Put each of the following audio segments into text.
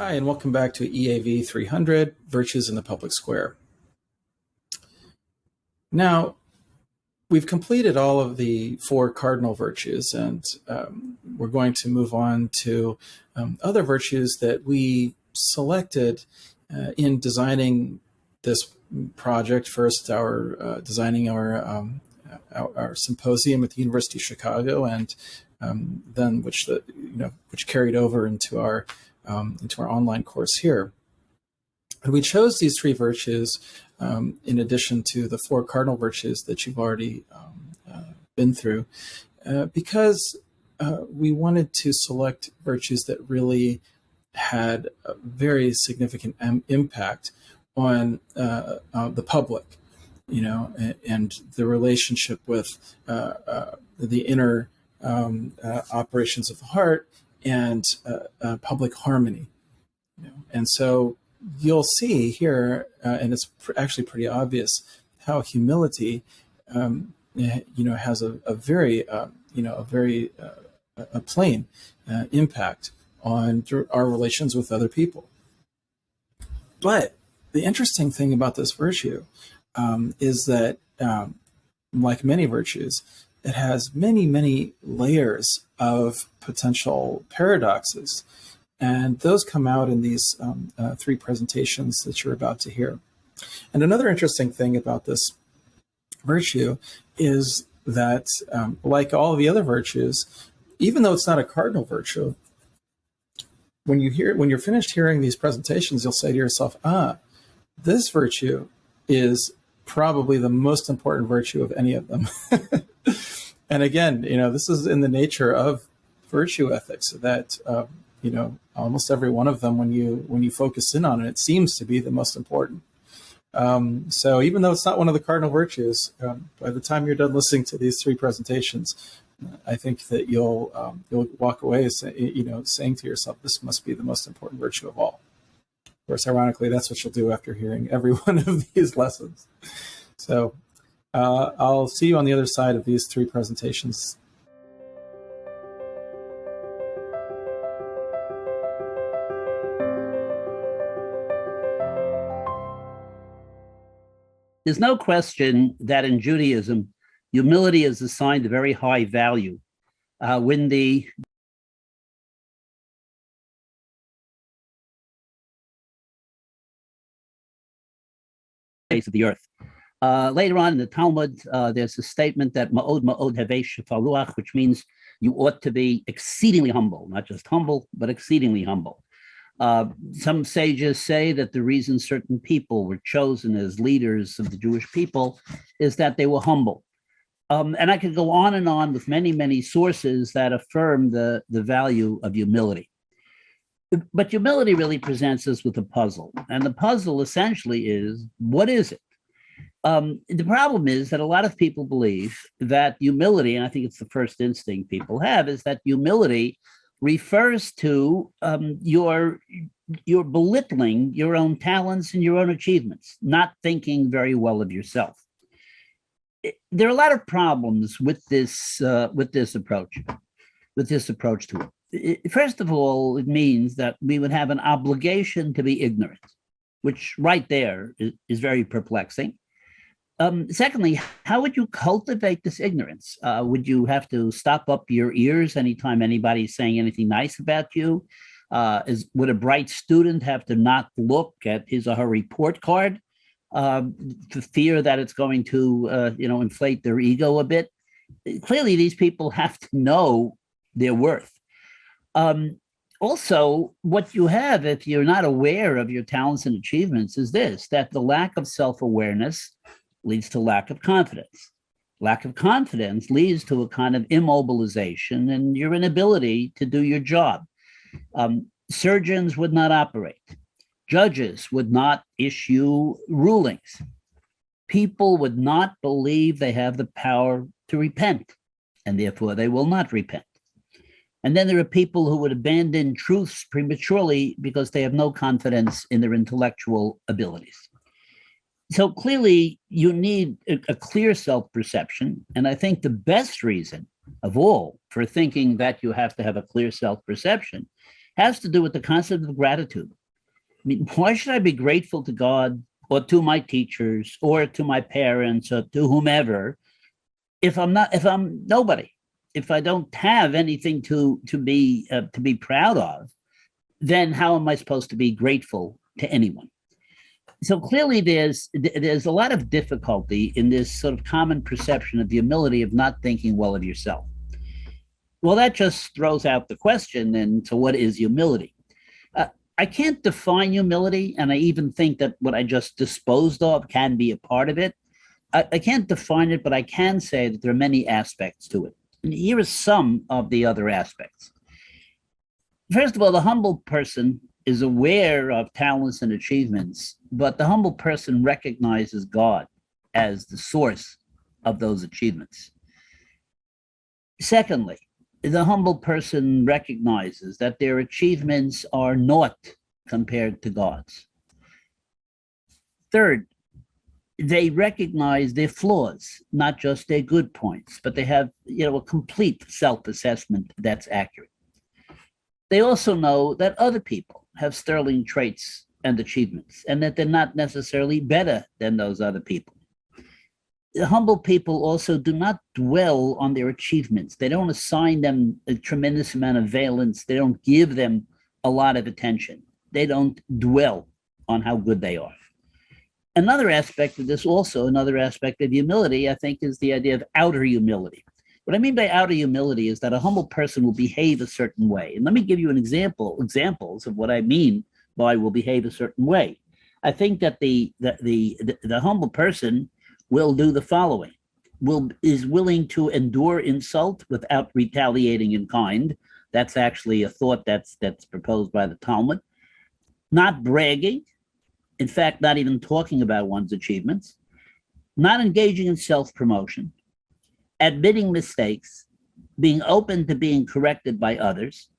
Hi, and welcome back to EAV 300, Virtues in the Public Square. Now, we've completed all of the 4 cardinal virtues, and we're going to move on to other virtues that we selected in designing this project. First, designing our symposium at the University of Chicago, and then which carried over into our online course here. And we chose these 3 virtues in addition to the 4 cardinal virtues that you've already been through, because we wanted to select virtues that really had a very significant impact on the public, and the relationship with the inner operations of the heart and public harmony. And so you'll see here, and it's actually pretty obvious, how humility, has a very plain impact on our relations with other people. But the interesting thing about this virtue is that, like many virtues, it has many, many layers of potential paradoxes. And those come out in these 3 presentations that you're about to hear. And another interesting thing about this virtue is that, like all of the other virtues, even though it's not a cardinal virtue, when you're finished hearing these presentations, you'll say to yourself, this virtue is probably the most important virtue of any of them. And again, this is in the nature of virtue ethics, that almost every one of them, when you focus in on it, it seems to be the most important. So even though it's not one of the cardinal virtues, by the time you're done listening to these 3 presentations, I think that you'll walk away, saying to yourself, this must be the most important virtue of all. Of course, ironically, that's what you'll do after hearing every one of these lessons. So I'll see you on the other side of these 3 presentations. There's no question that in Judaism, humility is assigned a very high value. When the face of the earth. Later on in the Talmud, there's a statement that ma'od ma'od havei shefaluach, which means you ought to be exceedingly humble, not just humble, but exceedingly humble. Some sages say that the reason certain people were chosen as leaders of the Jewish people is that they were humble. And I could go on and on with many, many sources that affirm the value of humility. But humility really presents us with a puzzle. And the puzzle essentially is, what is it? The problem is that a lot of people believe that humility, and I think it's the first instinct people have, is that humility refers to your belittling your own talents and your own achievements, not thinking very well of yourself. There are a lot of problems with this approach to it. First of all, it means that we would have an obligation to be ignorant, which right there is very perplexing. Secondly, how would you cultivate this ignorance? Would you have to stop up your ears anytime anybody's saying anything nice about you? Would a bright student have to not look at his or her report card for fear that it's going to, inflate their ego a bit? Clearly, these people have to know their worth. Also, what you have, if you're not aware of your talents and achievements, is this, that the lack of self-awareness leads to lack of confidence. Lack of confidence leads to a kind of immobilization and your inability to do your job. Surgeons would not operate. Judges would not issue rulings. People would not believe they have the power to repent, and therefore they will not repent. And then there are people who would abandon truths prematurely because they have no confidence in their intellectual abilities. So clearly, you need a clear self-perception. And I think the best reason of all for thinking that you have to have a clear self-perception has to do with the concept of gratitude. mean, why should I be grateful to God or to my teachers or to my parents or to whomever if I'm nobody, if I don't have anything to be proud of? Then how am I supposed to be grateful to anyone? So clearly, there's a lot of difficulty in this sort of common perception of the humility of not thinking well of yourself. Well, that just throws out the question. Then, so what is humility? I can't define humility, and I even think that what I just disposed of can be a part of it. I can't define it, but I can say that there are many aspects to it. And here are some of the other aspects. First of all, the humble person is aware of talents and achievements, but the humble person recognizes God as the source of those achievements. Secondly, the humble person recognizes that their achievements are naught compared to God's. Third, they recognize their flaws, not just their good points, but they have, a complete self-assessment that's accurate. They also know that other people have sterling traits and achievements, and that they're not necessarily better than those other people. The humble people also do not dwell on their achievements. They don't assign them a tremendous amount of valence. They don't give them a lot of attention. They don't dwell on how good they are. Another aspect of this also, another aspect of humility, I think, is the idea of outer humility. What I mean by outer humility is that a humble person will behave a certain way. And let me give you examples of what I mean by will behave a certain way. I think that the humble person will do the following: is willing to endure insult without retaliating in kind. That's actually a thought that's proposed by the Talmud. Not bragging, in fact, not even talking about one's achievements. Not engaging in self-promotion. Admitting mistakes, being open to being corrected by others,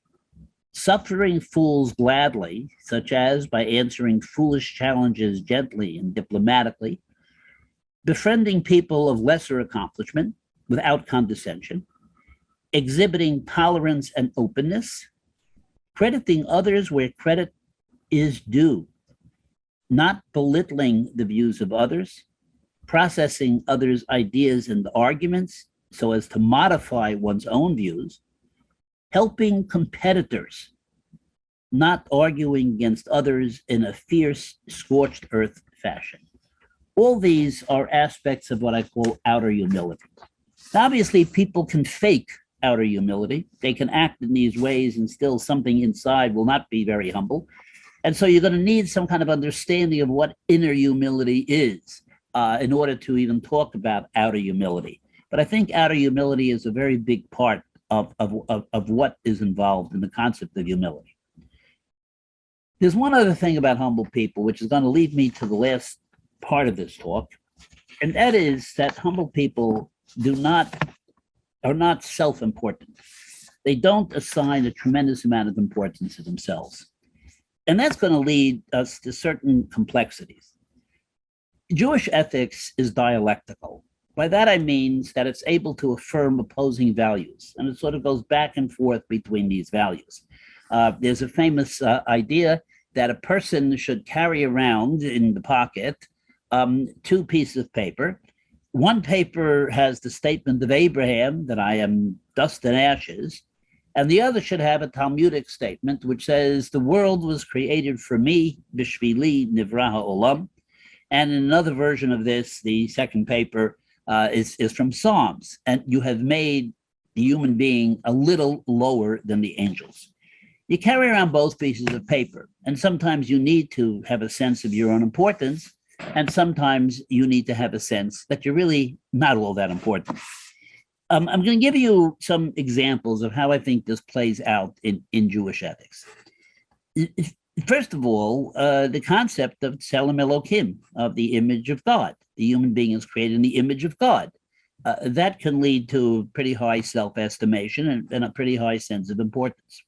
suffering fools gladly, such as by answering foolish challenges gently and diplomatically, befriending people of lesser accomplishment without condescension, exhibiting tolerance and openness, crediting others where credit is due, not belittling the views of others, processing others' ideas and arguments so as to modify one's own views, helping competitors, not arguing against others in a fierce, scorched earth fashion. All these are aspects of what I call outer humility. Obviously, people can fake outer humility. They can act in these ways and still something inside will not be very humble. And so you're going to need some kind of understanding of what inner humility is in order to even talk about outer humility. But I think outer humility is a very big part of what is involved in the concept of humility. There's one other thing about humble people, which is going to lead me to the last part of this talk, and that is that humble people are not self-important. They don't assign a tremendous amount of importance to themselves. And that's going to lead us to certain complexities. Jewish ethics is dialectical. By that I mean that it's able to affirm opposing values, and it sort of goes back and forth between these values. There's a famous idea that a person should carry around in the pocket two pieces of paper. One paper has the statement of Abraham that I am dust and ashes, and the other should have a Talmudic statement which says the world was created for me, bishvili nivra ha'olam. And in another version of this, the second paper is from Psalms, and you have made the human being a little lower than the angels. You carry around both pieces of paper, and sometimes you need to have a sense of your own importance, and sometimes you need to have a sense that you're really not all that important. I'm going to give you some examples of how I think this plays out in Jewish ethics. First of all, the concept of Tselem Elokim, of the image of God. The human being is created in the image of God. That can lead to pretty high self-estimation and a pretty high sense of importance.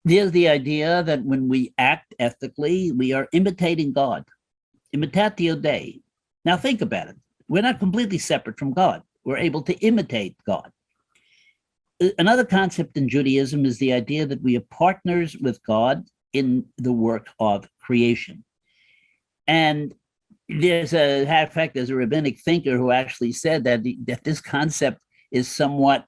There's the idea that when we act ethically, we are imitating God. Imitatio Dei. Now think about it. We're not completely separate from God. We're able to imitate God. Another concept in Judaism is the idea that we are partners with God in the work of creation. And there's there's a rabbinic thinker who actually said that this concept is somewhat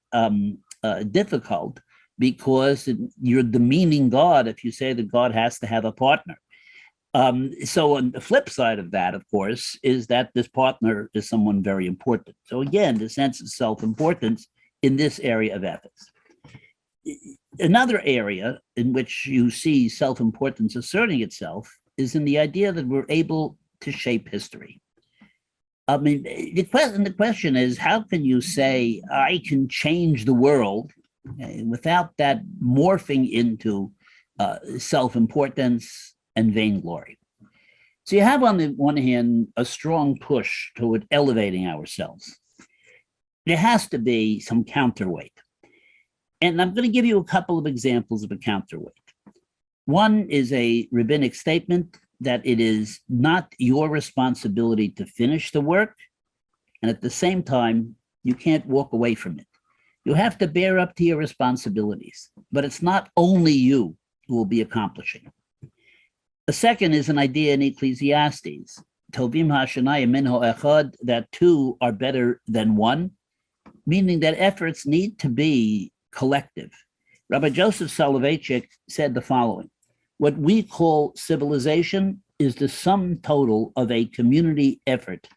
difficult, because you're demeaning God if you say that God has to have a partner. So on the flip side of that, of course, is that this partner is someone very important. So again, the sense of self-importance in this area of ethics. Another area in which you see self-importance asserting itself is in the idea that we're able to shape history. I mean, the question is, how can you say, I can change the world, without that morphing into self-importance and vainglory? So you have, on the one hand, a strong push toward elevating ourselves. There has to be some counterweight. And I'm going to give you a couple of examples of a counterweight. One is a rabbinic statement that it is not your responsibility to finish the work, and at the same time, you can't walk away from it. You have to bear up to your responsibilities, but it's not only you who will be accomplishing it. The second is an idea in Ecclesiastes, Tovim ha'shanayim minho echad, that two are better than one, meaning that efforts need to be collective. Rabbi Joseph Soloveitchik said the following: what we call civilization is the sum total of a community effort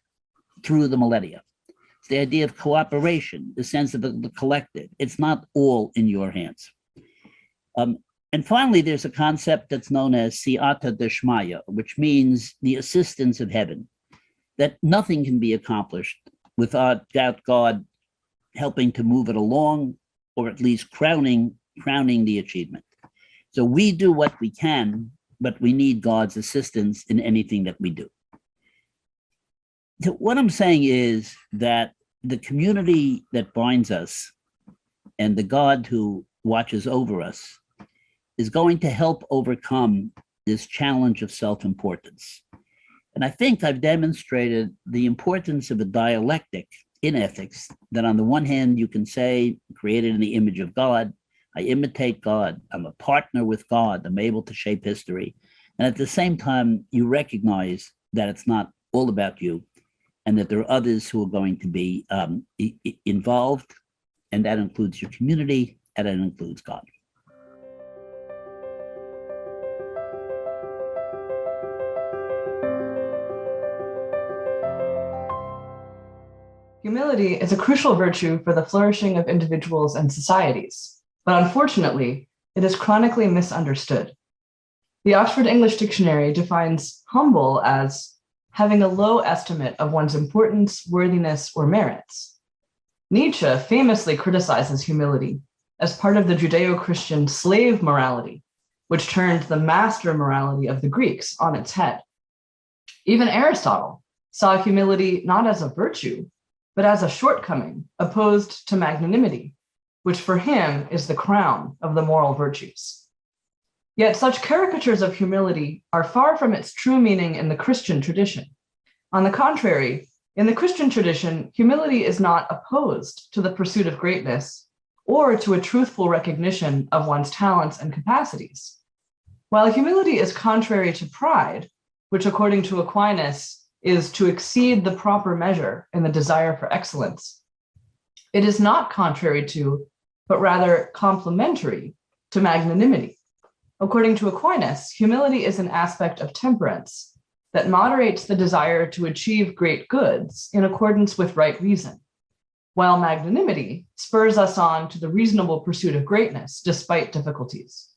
through the millennia. It's the idea of cooperation, the sense of the collective. It's not all in your hands. And finally, there's a concept that's known as siyata deshmaya, which means the assistance of heaven, that nothing can be accomplished without God helping to move it along, or at least crowning the achievement. So we do what we can, but we need God's assistance in anything that we do. So what I'm saying is that the community that binds us and the God who watches over us is going to help overcome this challenge of self-importance. And I think I've demonstrated the importance of a dialectic in ethics, that on the one hand, you can say, created in the image of God, I imitate God, I'm a partner with God, I'm able to shape history. And at the same time, you recognize that it's not all about you, and that there are others who are going to be involved, and that includes your community, and that includes God. Humility is a crucial virtue for the flourishing of individuals and societies, but unfortunately, it is chronically misunderstood. The Oxford English Dictionary defines humble as having a low estimate of one's importance, worthiness, or merits. Nietzsche famously criticizes humility as part of the Judeo-Christian slave morality, which turned the master morality of the Greeks on its head. Even Aristotle saw humility not as a virtue, but as a shortcoming opposed to magnanimity, which for him is the crown of the moral virtues. Yet such caricatures of humility are far from its true meaning in the Christian tradition. On the contrary, in the Christian tradition, humility is not opposed to the pursuit of greatness or to a truthful recognition of one's talents and capacities. While humility is contrary to pride, which according to Aquinas is to exceed the proper measure in the desire for excellence, it is not contrary to, but rather complementary to magnanimity. According to Aquinas, humility is an aspect of temperance that moderates the desire to achieve great goods in accordance with right reason, while magnanimity spurs us on to the reasonable pursuit of greatness despite difficulties.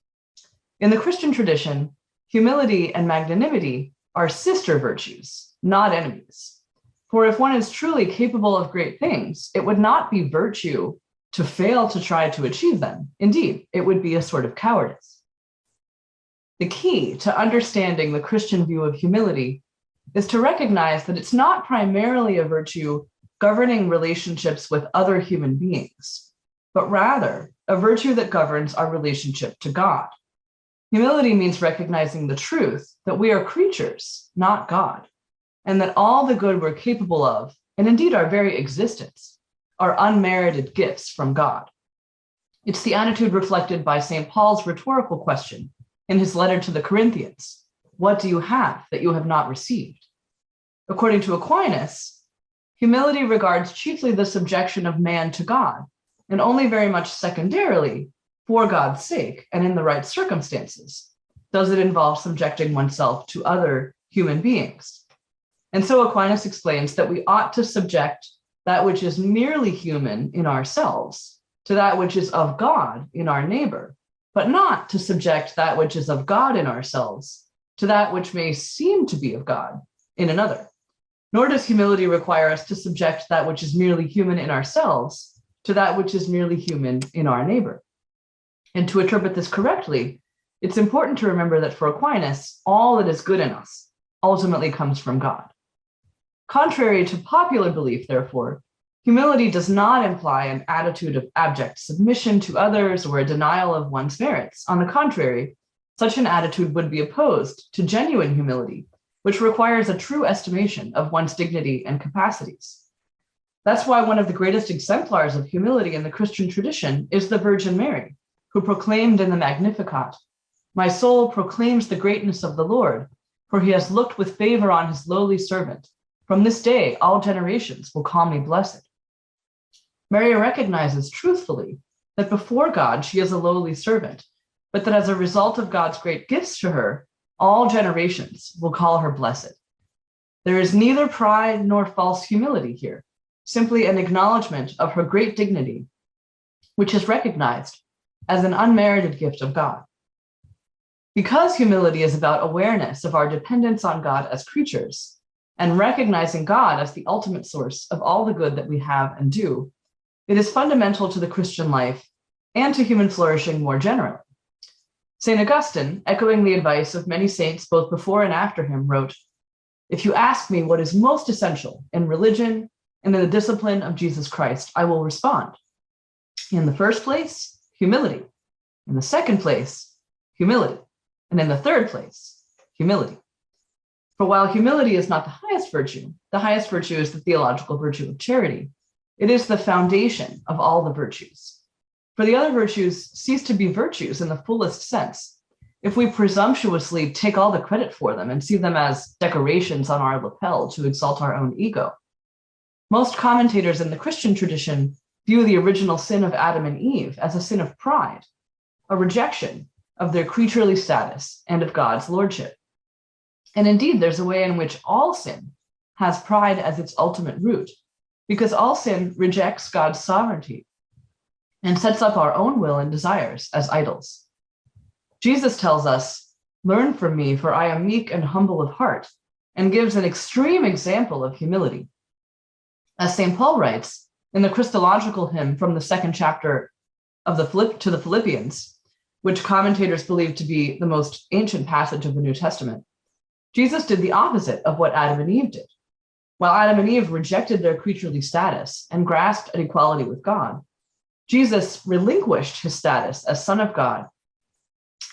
In the Christian tradition, humility and magnanimity are sister virtues, not enemies. For if one is truly capable of great things, it would not be virtue to fail to try to achieve them. Indeed, it would be a sort of cowardice. The key to understanding the Christian view of humility is to recognize that it's not primarily a virtue governing relationships with other human beings, but rather a virtue that governs our relationship to God. Humility means recognizing the truth that we are creatures, not God, and that all the good we're capable of, and indeed our very existence, are unmerited gifts from God. It's the attitude reflected by St. Paul's rhetorical question in his letter to the Corinthians, "What do you have that you have not received?" According to Aquinas, humility regards chiefly the subjection of man to God, and only very much secondarily, for God's sake and in the right circumstances, does it involve subjecting oneself to other human beings. And so Aquinas explains that we ought to subject that which is merely human in ourselves to that which is of God in our neighbor, but not to subject that which is of God in ourselves to that which may seem to be of God in another. Nor does humility require us to subject that which is merely human in ourselves to that which is merely human in our neighbor. And to interpret this correctly, it's important to remember that for Aquinas, all that is good in us ultimately comes from God. Contrary to popular belief, therefore, humility does not imply an attitude of abject submission to others or a denial of one's merits. On the contrary, such an attitude would be opposed to genuine humility, which requires a true estimation of one's dignity and capacities. That's why one of the greatest exemplars of humility in the Christian tradition is the Virgin Mary, who proclaimed in the Magnificat, "My soul proclaims the greatness of the Lord, for he has looked with favor on his lowly servant. From this day, all generations will call me blessed." Mary recognizes truthfully that before God, she is a lowly servant, but that as a result of God's great gifts to her, all generations will call her blessed. There is neither pride nor false humility here, simply an acknowledgement of her great dignity, which is recognized as an unmerited gift of God. Because humility is about awareness of our dependence on God as creatures, and recognizing God as the ultimate source of all the good that we have and do, it is fundamental to the Christian life and to human flourishing more generally. St. Augustine, echoing the advice of many saints both before and after him, wrote, "If you ask me what is most essential in religion and in the discipline of Jesus Christ, I will respond. In the first place, humility. In the second place, humility. And in the third place, humility." For while humility is not the highest virtue is the theological virtue of charity. It is the foundation of all the virtues. For the other virtues cease to be virtues in the fullest sense if we presumptuously take all the credit for them and see them as decorations on our lapel to exalt our own ego. Most commentators in the Christian tradition view the original sin of Adam and Eve as a sin of pride, a rejection of their creaturely status and of God's lordship. And indeed, there's a way in which all sin has pride as its ultimate root, because all sin rejects God's sovereignty and sets up our own will and desires as idols. Jesus tells us, "Learn from me, for I am meek and humble of heart," and gives an extreme example of humility. As St. Paul writes in the Christological hymn from the second chapter of to the Philippians, which commentators believe to be the most ancient passage of the New Testament, Jesus did the opposite of what Adam and Eve did. While Adam and Eve rejected their creaturely status and grasped at equality with God, Jesus relinquished his status as Son of God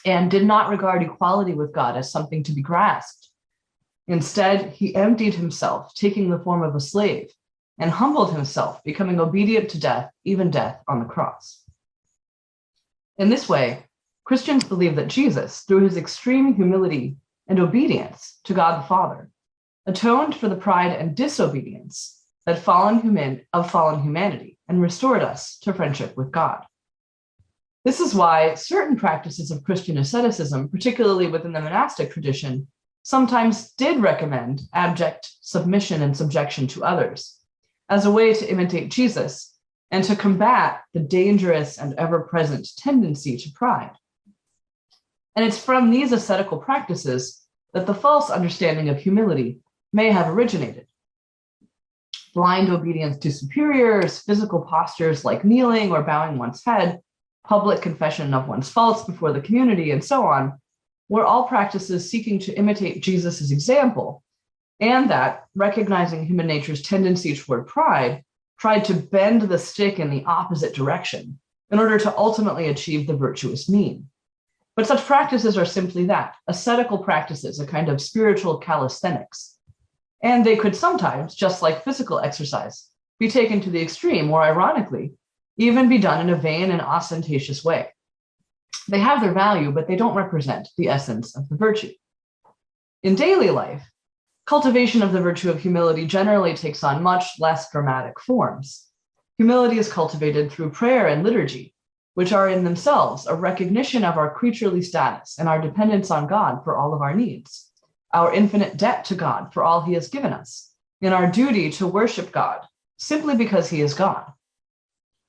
and did not regard equality with God as something to be grasped. Instead, he emptied himself, taking the form of a slave, and humbled himself, becoming obedient to death, even death on the cross. In this way, Christians believe that Jesus, through his extreme humility and obedience to God the Father, atoned for the pride and disobedience of fallen humanity and restored us to friendship with God. This is why certain practices of Christian asceticism, particularly within the monastic tradition, sometimes did recommend abject submission and subjection to others as a way to imitate Jesus and to combat the dangerous and ever-present tendency to pride. And it's from these ascetical practices that the false understanding of humility may have originated. Blind obedience to superiors, physical postures like kneeling or bowing one's head, public confession of one's faults before the community, and so on, were all practices seeking to imitate Jesus' example, and that, recognizing human nature's tendency toward pride, tried to bend the stick in the opposite direction in order to ultimately achieve the virtuous mean. But such practices are simply that, ascetical practices, a kind of spiritual calisthenics. And they could sometimes, just like physical exercise, be taken to the extreme, or ironically, even be done in a vain and ostentatious way. They have their value, but they don't represent the essence of the virtue. In daily life, cultivation of the virtue of humility generally takes on much less dramatic forms. Humility is cultivated through prayer and liturgy, which are in themselves a recognition of our creaturely status and our dependence on God for all of our needs, our infinite debt to God for all he has given us, and our duty to worship God simply because he is God.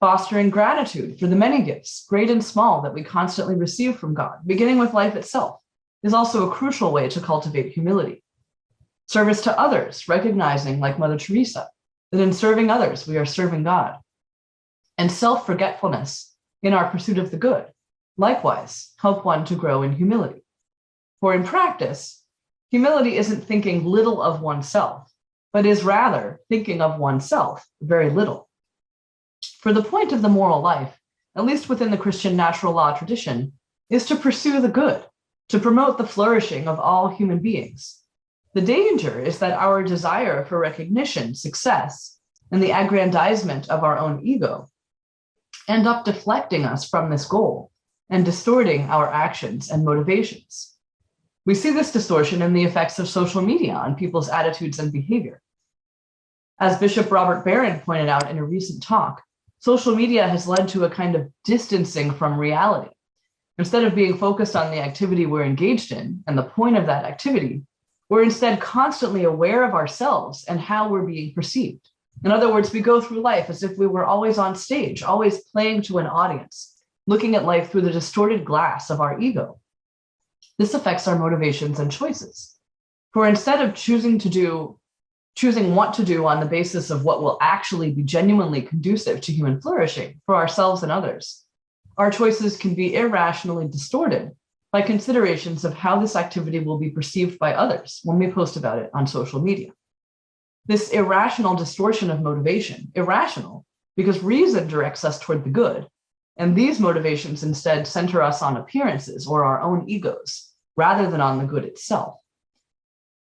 Fostering gratitude for the many gifts, great and small, that we constantly receive from God, beginning with life itself, is also a crucial way to cultivate humility. Service to others, recognizing, like Mother Teresa, that in serving others, we are serving God. And self-forgetfulness in our pursuit of the good, likewise, help one to grow in humility. For in practice, humility isn't thinking little of oneself, but is rather thinking of oneself very little. For the point of the moral life, at least within the Christian natural law tradition, is to pursue the good, to promote the flourishing of all human beings. The danger is that our desire for recognition, success, and the aggrandizement of our own ego end up deflecting us from this goal and distorting our actions and motivations. We see this distortion in the effects of social media on people's attitudes and behavior. As Bishop Robert Barron pointed out in a recent talk, social media has led to a kind of distancing from reality. Instead of being focused on the activity we're engaged in and the point of that activity, we're instead constantly aware of ourselves and how we're being perceived. In other words, we go through life as if we were always on stage, always playing to an audience, looking at life through the distorted glass of our ego. This affects our motivations and choices. For instead of choosing what to do on the basis of what will actually be genuinely conducive to human flourishing for ourselves and others, our choices can be irrationally distorted by considerations of how this activity will be perceived by others when we post about it on social media. This irrational distortion of motivation, irrational because reason directs us toward the good, and these motivations instead center us on appearances or our own egos rather than on the good itself,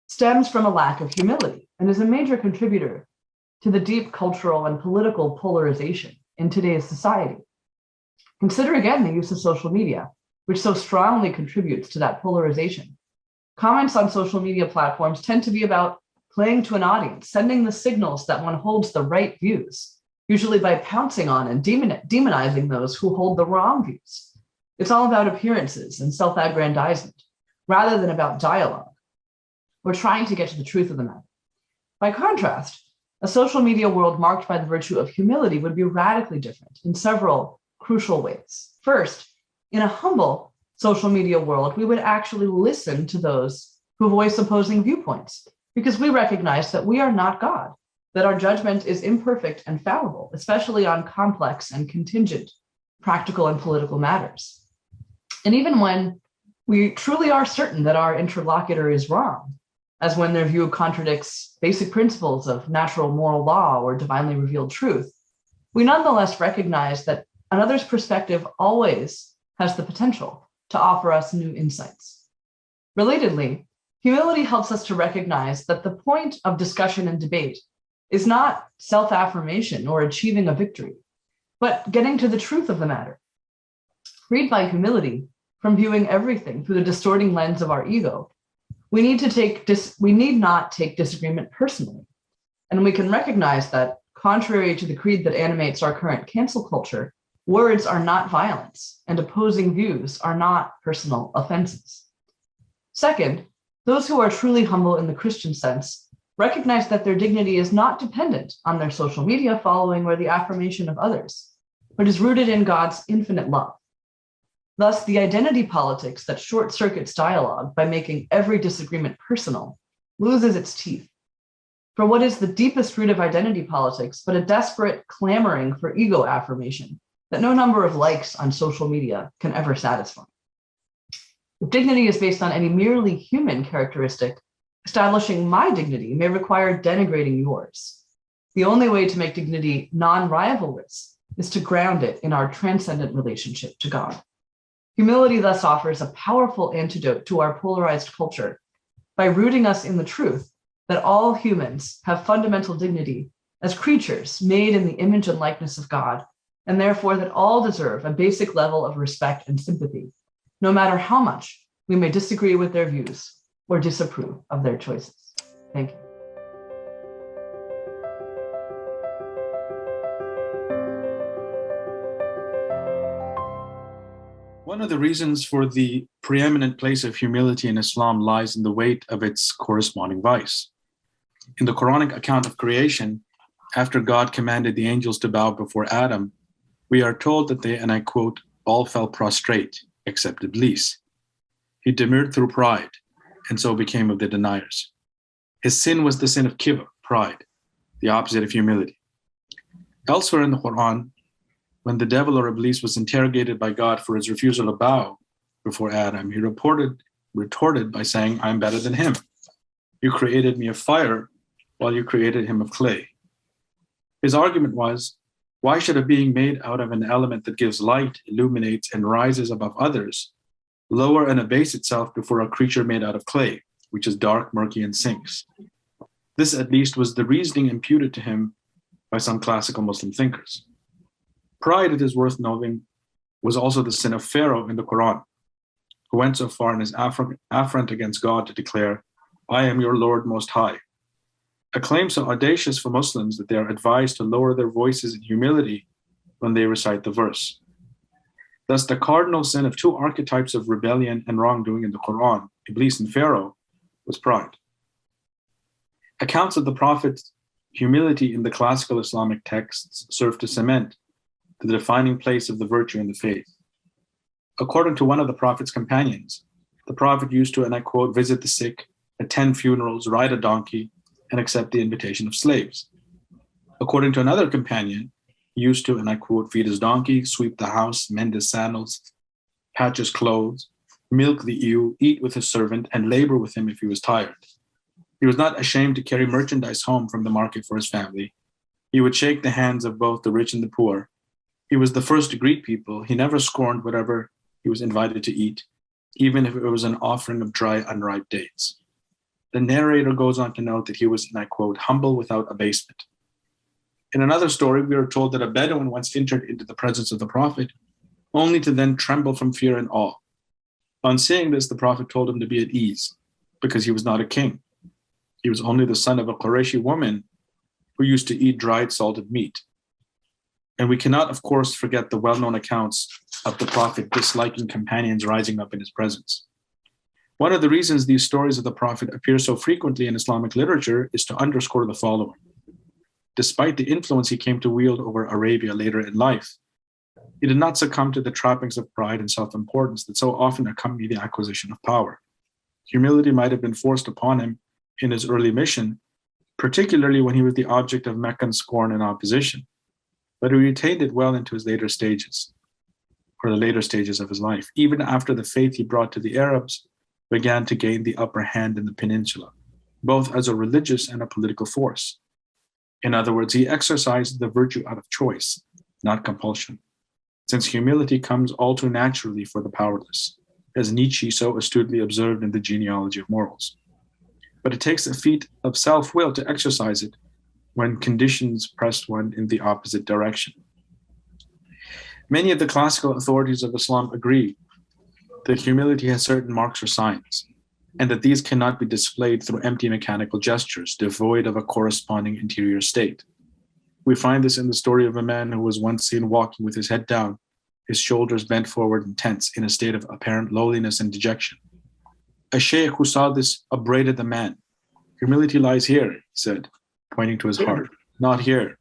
stems from a lack of humility and is a major contributor to the deep cultural and political polarization in today's society. Consider again the use of social media, which so strongly contributes to that polarization. Comments on social media platforms tend to be about playing to an audience, sending the signals that one holds the right views, usually by pouncing on and demonizing those who hold the wrong views. It's all about appearances and self-aggrandizement, rather than about dialogue. We're trying to get to the truth of the matter. By contrast, a social media world marked by the virtue of humility would be radically different in several crucial ways. First, in a humble social media world, we would actually listen to those who voice opposing viewpoints because we recognize that we are not God, that our judgment is imperfect and fallible, especially on complex and contingent practical and political matters. And even when we truly are certain that our interlocutor is wrong, as when their view contradicts basic principles of natural moral law or divinely revealed truth, we nonetheless recognize that another's perspective always has the potential to offer us new insights. Relatedly, humility helps us to recognize that the point of discussion and debate is not self-affirmation or achieving a victory, but getting to the truth of the matter. Freed by humility from viewing everything through the distorting lens of our ego, we need not take disagreement personally. And we can recognize that, contrary to the creed that animates our current cancel culture, words are not violence, and opposing views are not personal offenses. Second, those who are truly humble in the Christian sense recognize that their dignity is not dependent on their social media following or the affirmation of others, but is rooted in God's infinite love. Thus, the identity politics that short-circuits dialogue by making every disagreement personal loses its teeth. For what is the deepest root of identity politics but a desperate clamoring for ego affirmation that no number of likes on social media can ever satisfy? If dignity is based on any merely human characteristic, establishing my dignity may require denigrating yours. The only way to make dignity non-rivalrous is to ground it in our transcendent relationship to God. Humility thus offers a powerful antidote to our polarized culture by rooting us in the truth that all humans have fundamental dignity as creatures made in the image and likeness of God and therefore that all deserve a basic level of respect and sympathy, no matter how much we may disagree with their views or disapprove of their choices. Thank you. One of the reasons for the preeminent place of humility in Islam lies in the weight of its corresponding vice. In the Quranic account of creation, after God commanded the angels to bow before Adam, we are told that they, and I quote, all fell prostrate, except Iblis. He demurred through pride, and so became of the deniers. His sin was the sin of kibr, pride, the opposite of humility. Elsewhere in the Quran, when the devil or Iblis was interrogated by God for his refusal to bow before Adam, he retorted by saying, I'm better than him. You created me of fire while you created him of clay. His argument was, why should a being made out of an element that gives light, illuminates, and rises above others, lower and abase itself before a creature made out of clay, which is dark, murky, and sinks? This at least was the reasoning imputed to him by some classical Muslim thinkers. Pride, it is worth noting, was also the sin of Pharaoh in the Quran, who went so far in his affront against God to declare, I am your Lord Most High. A claim so audacious for Muslims that they are advised to lower their voices in humility when they recite the verse. Thus, the cardinal sin of two archetypes of rebellion and wrongdoing in the Quran, Iblis and Pharaoh, was pride. Accounts of the Prophet's humility in the classical Islamic texts serve to cement the defining place of the virtue in the faith. According to one of the Prophet's companions, the Prophet used to, and I quote, visit the sick, attend funerals, ride a donkey, and accept the invitation of slaves. According to another companion, he used to, and I quote, feed his donkey, sweep the house, mend his sandals, patch his clothes, milk the ewe, eat with his servant, and labor with him if he was tired. He was not ashamed to carry merchandise home from the market for his family. He would shake the hands of both the rich and the poor. He was the first to greet people. He never scorned whatever he was invited to eat, even if it was an offering of dry, unripe dates. The narrator goes on to note that he was, and I quote, humble without abasement. In another story, we are told that a Bedouin once entered into the presence of the Prophet, only to then tremble from fear and awe. On seeing this, the Prophet told him to be at ease, because he was not a king. He was only the son of a Qurayshi woman who used to eat dried salted meat. And we cannot, of course, forget the well-known accounts of the Prophet disliking companions rising up in his presence. One of the reasons these stories of the Prophet appear so frequently in Islamic literature is to underscore the following. Despite the influence he came to wield over Arabia later in life, he did not succumb to the trappings of pride and self-importance that so often accompany the acquisition of power. Humility might have been forced upon him in his early mission, particularly when he was the object of Meccan scorn and opposition, but he retained it well into his later stages, or the later stages of his life, even after the faith he brought to the Arabs began to gain the upper hand in the peninsula, both as a religious and a political force. In other words, he exercised the virtue out of choice, not compulsion, since humility comes all too naturally for the powerless, as Nietzsche so astutely observed in the Genealogy of Morals. But it takes a feat of self-will to exercise it when conditions press one in the opposite direction. Many of the classical authorities of Islam agree that humility has certain marks or signs, and that these cannot be displayed through empty mechanical gestures, devoid of a corresponding interior state. We find this in the story of a man who was once seen walking with his head down, his shoulders bent forward and tense, in a state of apparent lowliness and dejection. A sheikh who saw this upbraided the man. Humility lies here, he said, pointing to his heart, not here,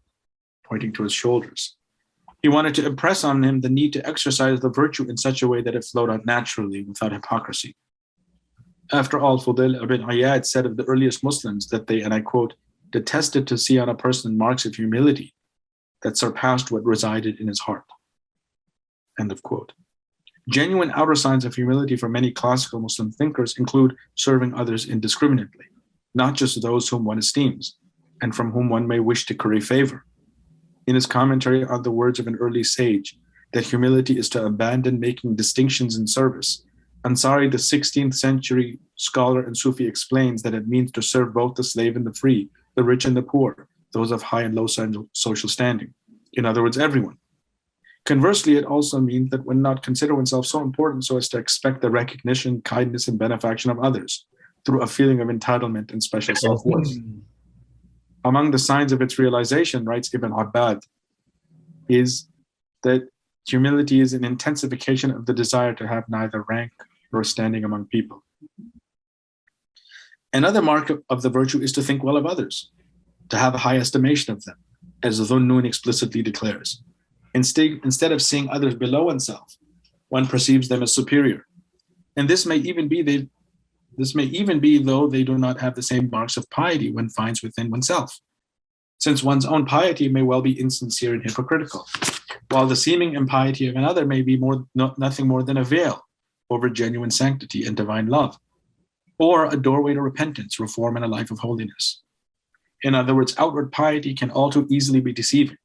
pointing to his shoulders. He wanted to impress on him the need to exercise the virtue in such a way that it flowed out naturally, without hypocrisy. After all, Fudail ibn Iyad said of the earliest Muslims that they, and I quote, detested to see on a person marks of humility that surpassed what resided in his heart. End of quote. Genuine outer signs of humility for many classical Muslim thinkers include serving others indiscriminately, not just those whom one esteems, and from whom one may wish to curry favor. In his commentary on the words of an early sage, that humility is to abandon making distinctions in service, Ansari, the 16th century scholar and Sufi, explains that it means to serve both the slave and the free, the rich and the poor, those of high and low social standing. In other words, everyone. Conversely, it also means that one not consider oneself so important so as to expect the recognition, kindness, and benefaction of others through a feeling of entitlement and special self-worth. Among the signs of its realization, writes Ibn Abbad, is that humility is an intensification of the desire to have neither rank nor standing among people. Another mark of the virtue is to think well of others, to have a high estimation of them, as Dhunnun explicitly declares. Instead of seeing others below oneself, one perceives them as superior. And this may even be though they do not have the same marks of piety one finds within oneself, since one's own piety may well be insincere and hypocritical, while the seeming impiety of another may be nothing more than a veil over genuine sanctity and divine love, or a doorway to repentance, reform, and a life of holiness. In other words, outward piety can all too easily be deceiving.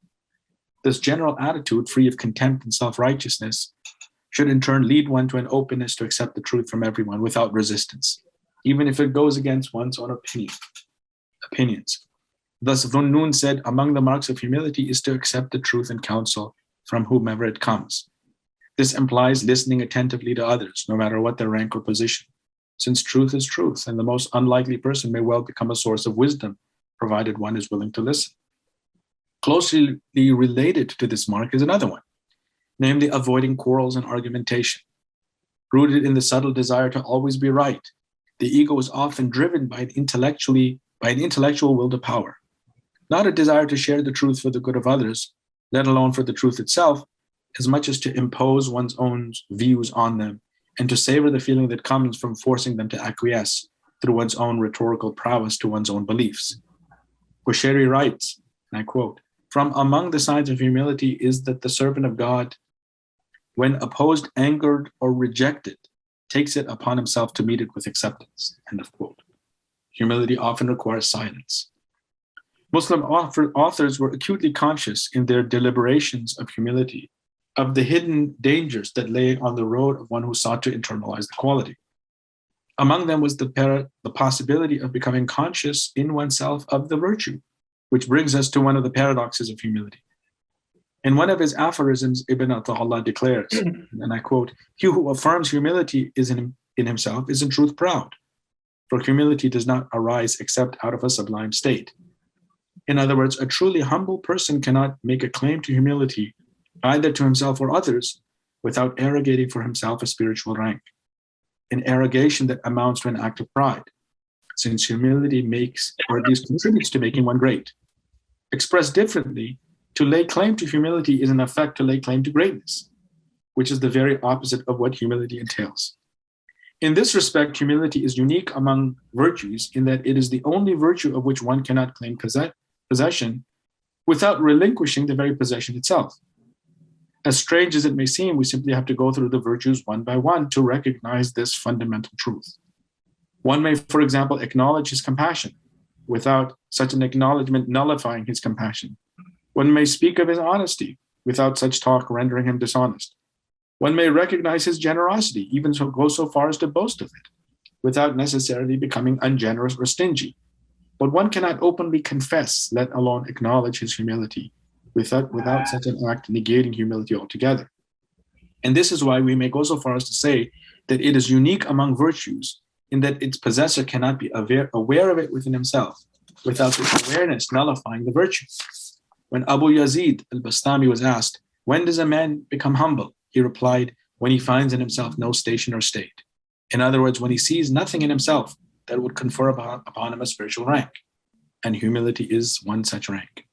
This general attitude, free of contempt and self-righteousness, should in turn lead one to an openness to accept the truth from everyone without resistance, even if it goes against one's own opinions. Thus, Dhunnun said, among the marks of humility is to accept the truth and counsel from whomever it comes. This implies listening attentively to others, no matter what their rank or position, since truth is truth, and the most unlikely person may well become a source of wisdom, provided one is willing to listen. Closely related to this mark is another one, namely avoiding quarrels and argumentation. Rooted in the subtle desire to always be right, the ego is often driven by an intellectual will to power, not a desire to share the truth for the good of others, let alone for the truth itself, as much as to impose one's own views on them and to savor the feeling that comes from forcing them to acquiesce through one's own rhetorical prowess to one's own beliefs. Qushayri writes, and I quote, "From among the signs of humility is that the servant of God, when opposed, angered, or rejected, takes it upon himself to meet it with acceptance." End of quote. Humility often requires silence. Muslim authors were acutely conscious in their deliberations of humility of the hidden dangers that lay on the road of one who sought to internalize the quality. Among them was the possibility of becoming conscious in oneself of the virtue, which brings us to one of the paradoxes of humility. In one of his aphorisms, Ibn Ata'Allah declares, and I quote, "He who affirms humility in himself is in truth proud, for humility does not arise except out of a sublime state." In other words, a truly humble person cannot make a claim to humility either to himself or others without arrogating for himself a spiritual rank, an arrogation that amounts to an act of pride, since humility makes, or at least contributes to making one great. Expressed differently, to lay claim to humility is in effect to lay claim to greatness, which is the very opposite of what humility entails. In this respect, humility is unique among virtues in that it is the only virtue of which one cannot claim possession without relinquishing the very possession itself. As strange as it may seem, we simply have to go through the virtues one by one to recognize this fundamental truth. One may, for example, acknowledge his compassion without such an acknowledgement nullifying his compassion. One may speak of his honesty without such talk rendering him dishonest. One may recognize his generosity, even go so far as to boast of it, without necessarily becoming ungenerous or stingy. But one cannot openly confess, let alone acknowledge his humility, without such an act negating humility altogether. And this is why we may go so far as to say that it is unique among virtues in that its possessor cannot be aware of it within himself, without this awareness nullifying the virtue. When Abu Yazid al-Bastami was asked, "When does a man become humble?" he replied, "When he finds in himself no station or state." In other words, when he sees nothing in himself that would confer upon him a spiritual rank. And humility is one such rank.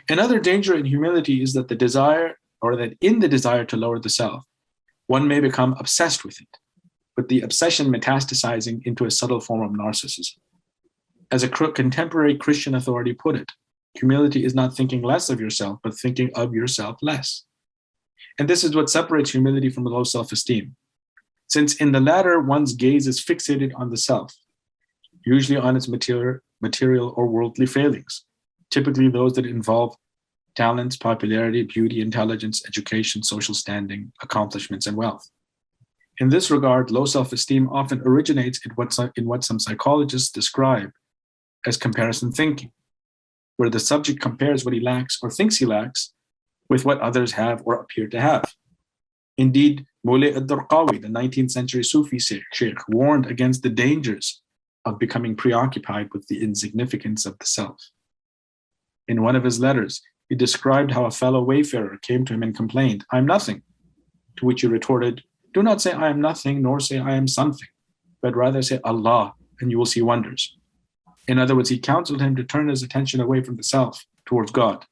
Another danger in humility is that in the desire to lower the self, one may become obsessed with it, with the obsession metastasizing into a subtle form of narcissism. As a contemporary Christian authority put it, humility is not thinking less of yourself, but thinking of yourself less. And this is what separates humility from low self-esteem. Since in the latter, one's gaze is fixated on the self, usually on its material or worldly failings, typically those that involve talents, popularity, beauty, intelligence, education, social standing, accomplishments, and wealth. In this regard, low self-esteem often originates in what some psychologists describe as comparison thinking, where the subject compares what he lacks or thinks he lacks with what others have or appear to have. Indeed, Moulay ad-Darqawi, the 19th century Sufi sheikh, warned against the dangers of becoming preoccupied with the insignificance of the self. In one of his letters, he described how a fellow wayfarer came to him and complained, "I am nothing," to which he retorted, "Do not say I am nothing, nor say I am something, but rather say Allah, and you will see wonders." In other words, he counseled him to turn his attention away from the self towards God.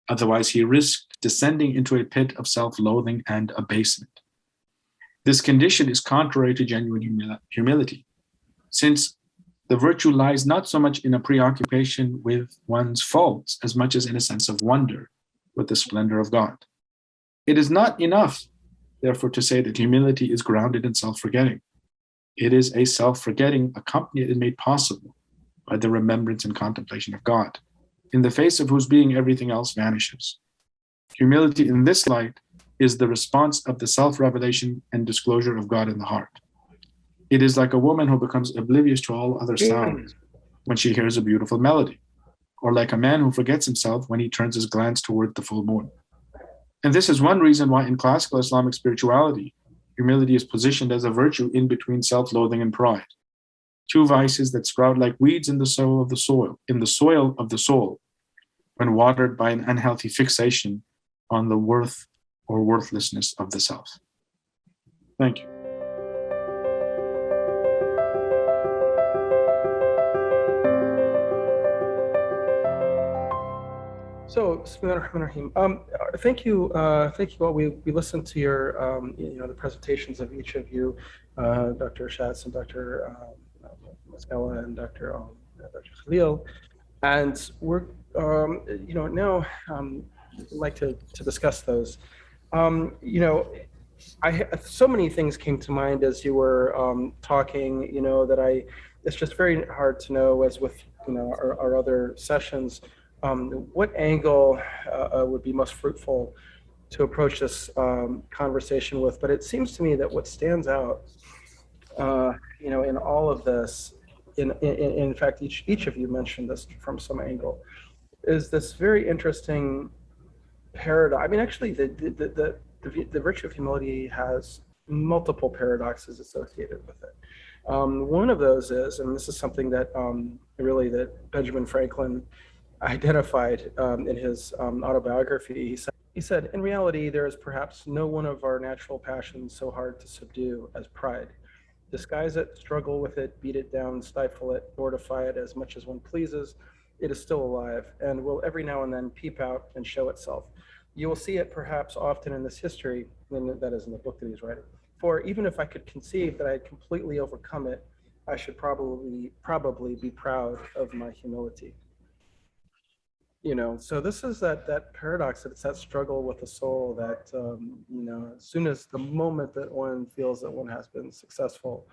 Otherwise, he risked descending into a pit of self-loathing and abasement. This condition is contrary to genuine humility, since the virtue lies not so much in a preoccupation with one's faults as much as in a sense of wonder with the splendor of God. It is not enough, therefore, to say that humility is grounded in self-forgetting. It is a self-forgetting accompanied and made possible by the remembrance and contemplation of God, in the face of whose being everything else vanishes. Humility in this light is the response of the self-revelation and disclosure of God in the heart. It is like a woman who becomes oblivious to all other sounds when she hears a beautiful melody, or like a man who forgets himself when he turns his glance toward the full moon. And this is one reason why in classical Islamic spirituality, humility is positioned as a virtue in between self-loathing and pride, two vices that sprout like weeds in the soil of the soul, when watered by an unhealthy fixation on the worth or worthlessness of the self. Thank you. So, Bismillahir Rahmanir Rahim. Thank you all. We listened to your, the presentations of each of you, Dr. Shatz and Dr. Moschella and Dr. Khalil, and we're, now like to discuss those. So many things came to mind as you were talking. That it's just very hard to know, as with our other sessions. What angle would be most fruitful to approach this conversation with? But it seems to me that what stands out, in all of this, in fact, each of you mentioned this from some angle, is this very interesting paradox. I mean, actually, the virtue of humility has multiple paradoxes associated with it. One of those is, and this is something that that Benjamin Franklin identified in his autobiography. He said, "In reality, there is perhaps no one of our natural passions so hard to subdue as pride. Disguise it, struggle with it, beat it down, stifle it, mortify it as much as one pleases, it is still alive and will every now and then peep out and show itself. You will see it perhaps often in this history," that is in the book that he's writing. "For even if I could conceive that I had completely overcome it, I should probably be proud of my humility." So this is that paradox, that it's that struggle with the soul that, as soon as the moment that one feels that one has been successful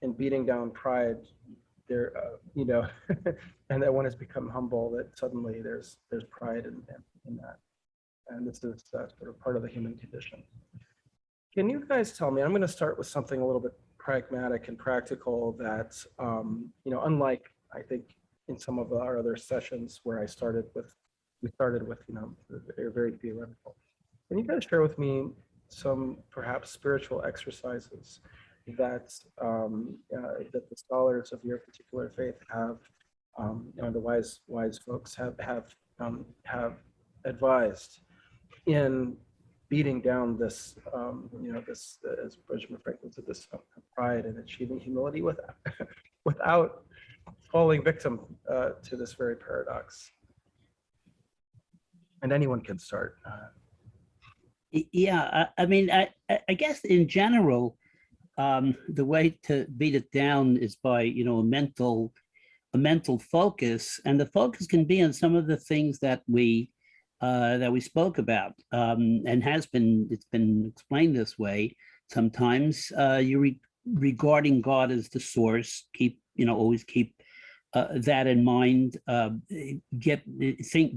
in beating down pride, there, and that one has become humble, that suddenly there's pride in that. And this is sort of part of the human condition. Can you guys tell me, I'm going to start with something a little bit pragmatic and practical that, unlike, I think, in some of our other sessions where we started with, very theoretical. Can you guys share with me some perhaps spiritual exercises that that the scholars of your particular faith have, the wise folks have advised in beating down this, this, as Benjamin Franklin said, this pride, and achieving humility without falling victim to this very paradox? And anyone can start. Yeah, I mean, I guess in general, the way to beat it down is by, a mental focus, and the focus can be on some of the things that we spoke about, and it's been explained this way. Sometimes you're regarding God as the source. Always keep that in mind.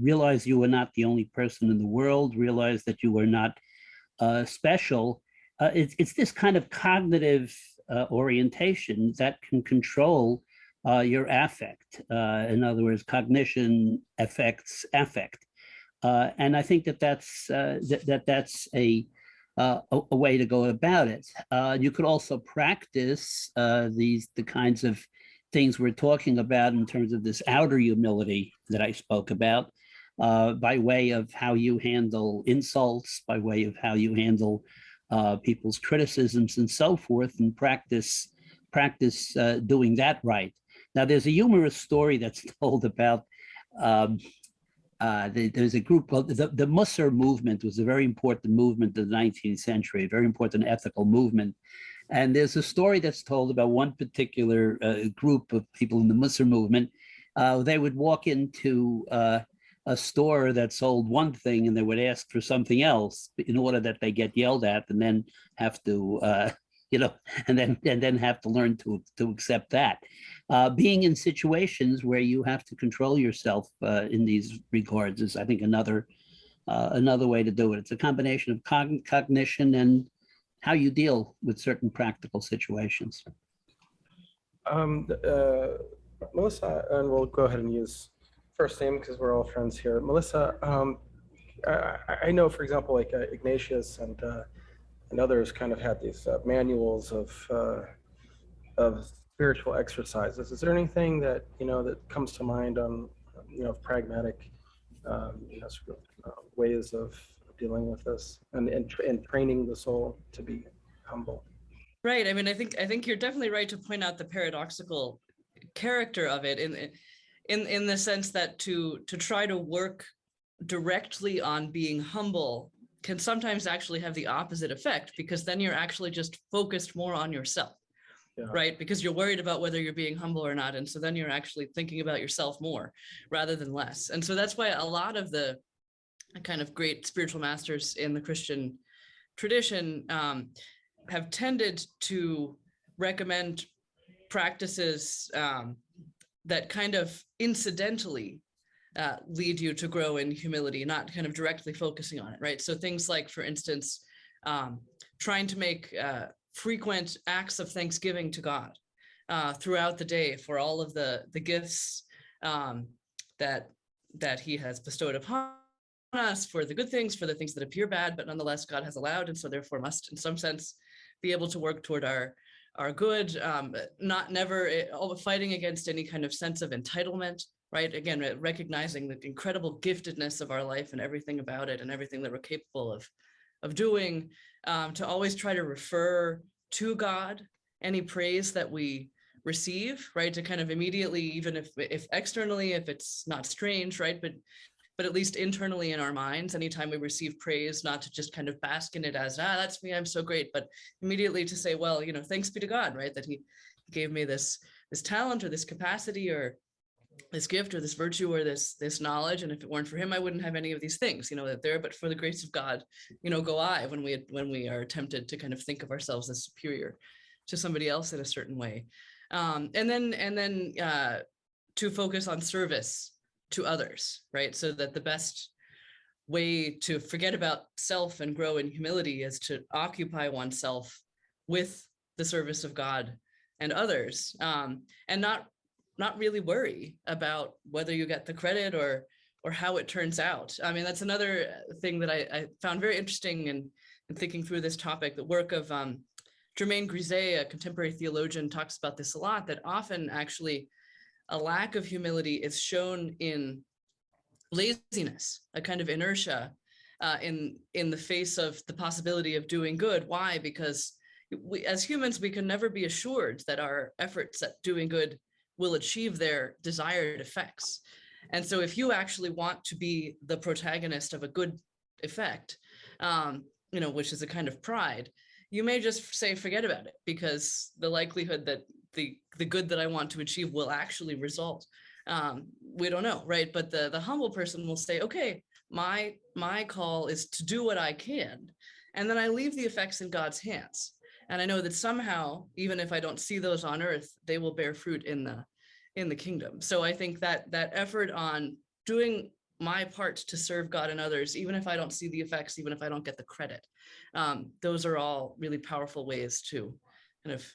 Realize you are not the only person in the world. Realize that you are not special. It's this kind of cognitive orientation that can control your affect. In other words, cognition affects affect. And I think that that's a way to go about it. You could also practice the kinds of things we're talking about in terms of this outer humility that I spoke about, by way of how you handle insults, by way of how you handle people's criticisms and so forth, and practice doing that right. Now, there's a humorous story that's told about there's a group called the Musser movement. Was a very important movement of the 19th century, a very important ethical movement. And there's a story that's told about one particular group of people in the Musser movement. They would walk into a store that sold one thing and they would ask for something else in order that they get yelled at and then have to, and then have to learn to accept that. Being in situations where you have to control yourself in these regards is, I think, another way to do it. It's a combination of cognition and how you deal with certain practical situations. Melissa, and we'll go ahead and use first name because we're all friends here. Melissa, I know, for example, like Ignatius and others kind of had these manuals of spiritual exercises. Is there anything that that comes to mind on pragmatic sort of, ways of dealing with this and training the soul to be humble? Right. I mean, I think you're definitely right to point out the paradoxical character of it in the sense that to try to work directly on being humble can sometimes actually have the opposite effect, because then you're actually just focused more on yourself. Yeah. Right? Because you're worried about whether you're being humble or not. And so then you're actually thinking about yourself more rather than less. And so that's why a lot of the kind of great spiritual masters in the Christian tradition have tended to recommend practices that kind of incidentally lead you to grow in humility, not kind of directly focusing on it, right? So things like, for instance, trying to make frequent acts of thanksgiving to God throughout the day for all of the gifts that he has bestowed upon us, for the good things, for the things that appear bad, but nonetheless God has allowed, and so therefore must, in some sense, be able to work toward our good, never fighting against any kind of sense of entitlement, right? Again, recognizing the incredible giftedness of our life and everything about it and everything that we're capable of doing, to always try to refer to God any praise that we receive, right? To kind of immediately, even if externally, if it's not strange, right? But at least internally in our minds, anytime we receive praise, not to just kind of bask in it as, that's me, I'm so great, but immediately to say, well, thanks be to God, right? That he gave me this talent or this capacity or this gift or this virtue or this knowledge. And if it weren't for him, I wouldn't have any of these things, that there, but for the grace of God, go I, when we are tempted to kind of think of ourselves as superior to somebody else in a certain way. And then to focus on service to others, right? So that the best way to forget about self and grow in humility is to occupy oneself with the service of God and others, and not really worry about whether you get the credit or how it turns out. I mean, that's another thing that I found very interesting in thinking through this topic. The work of Germain Grisey, a contemporary theologian, talks about this a lot, that often actually a lack of humility is shown in laziness, a kind of inertia in the face of the possibility of doing good. Why? Because we, as humans, we can never be assured that our efforts at doing good will achieve their desired effects. And so if you actually want to be the protagonist of a good effect, which is a kind of pride, you may just say, forget about it, because the likelihood that the good that I want to achieve will actually result, we don't know, right? But the humble person will say, okay, my call is to do what I can, and then I leave the effects in God's hands. And I know that somehow, even if I don't see those on earth, they will bear fruit in the kingdom. So I think that effort on doing my part to serve God and others, even if I don't see the effects, even if I don't get the credit, those are all really powerful ways to kind of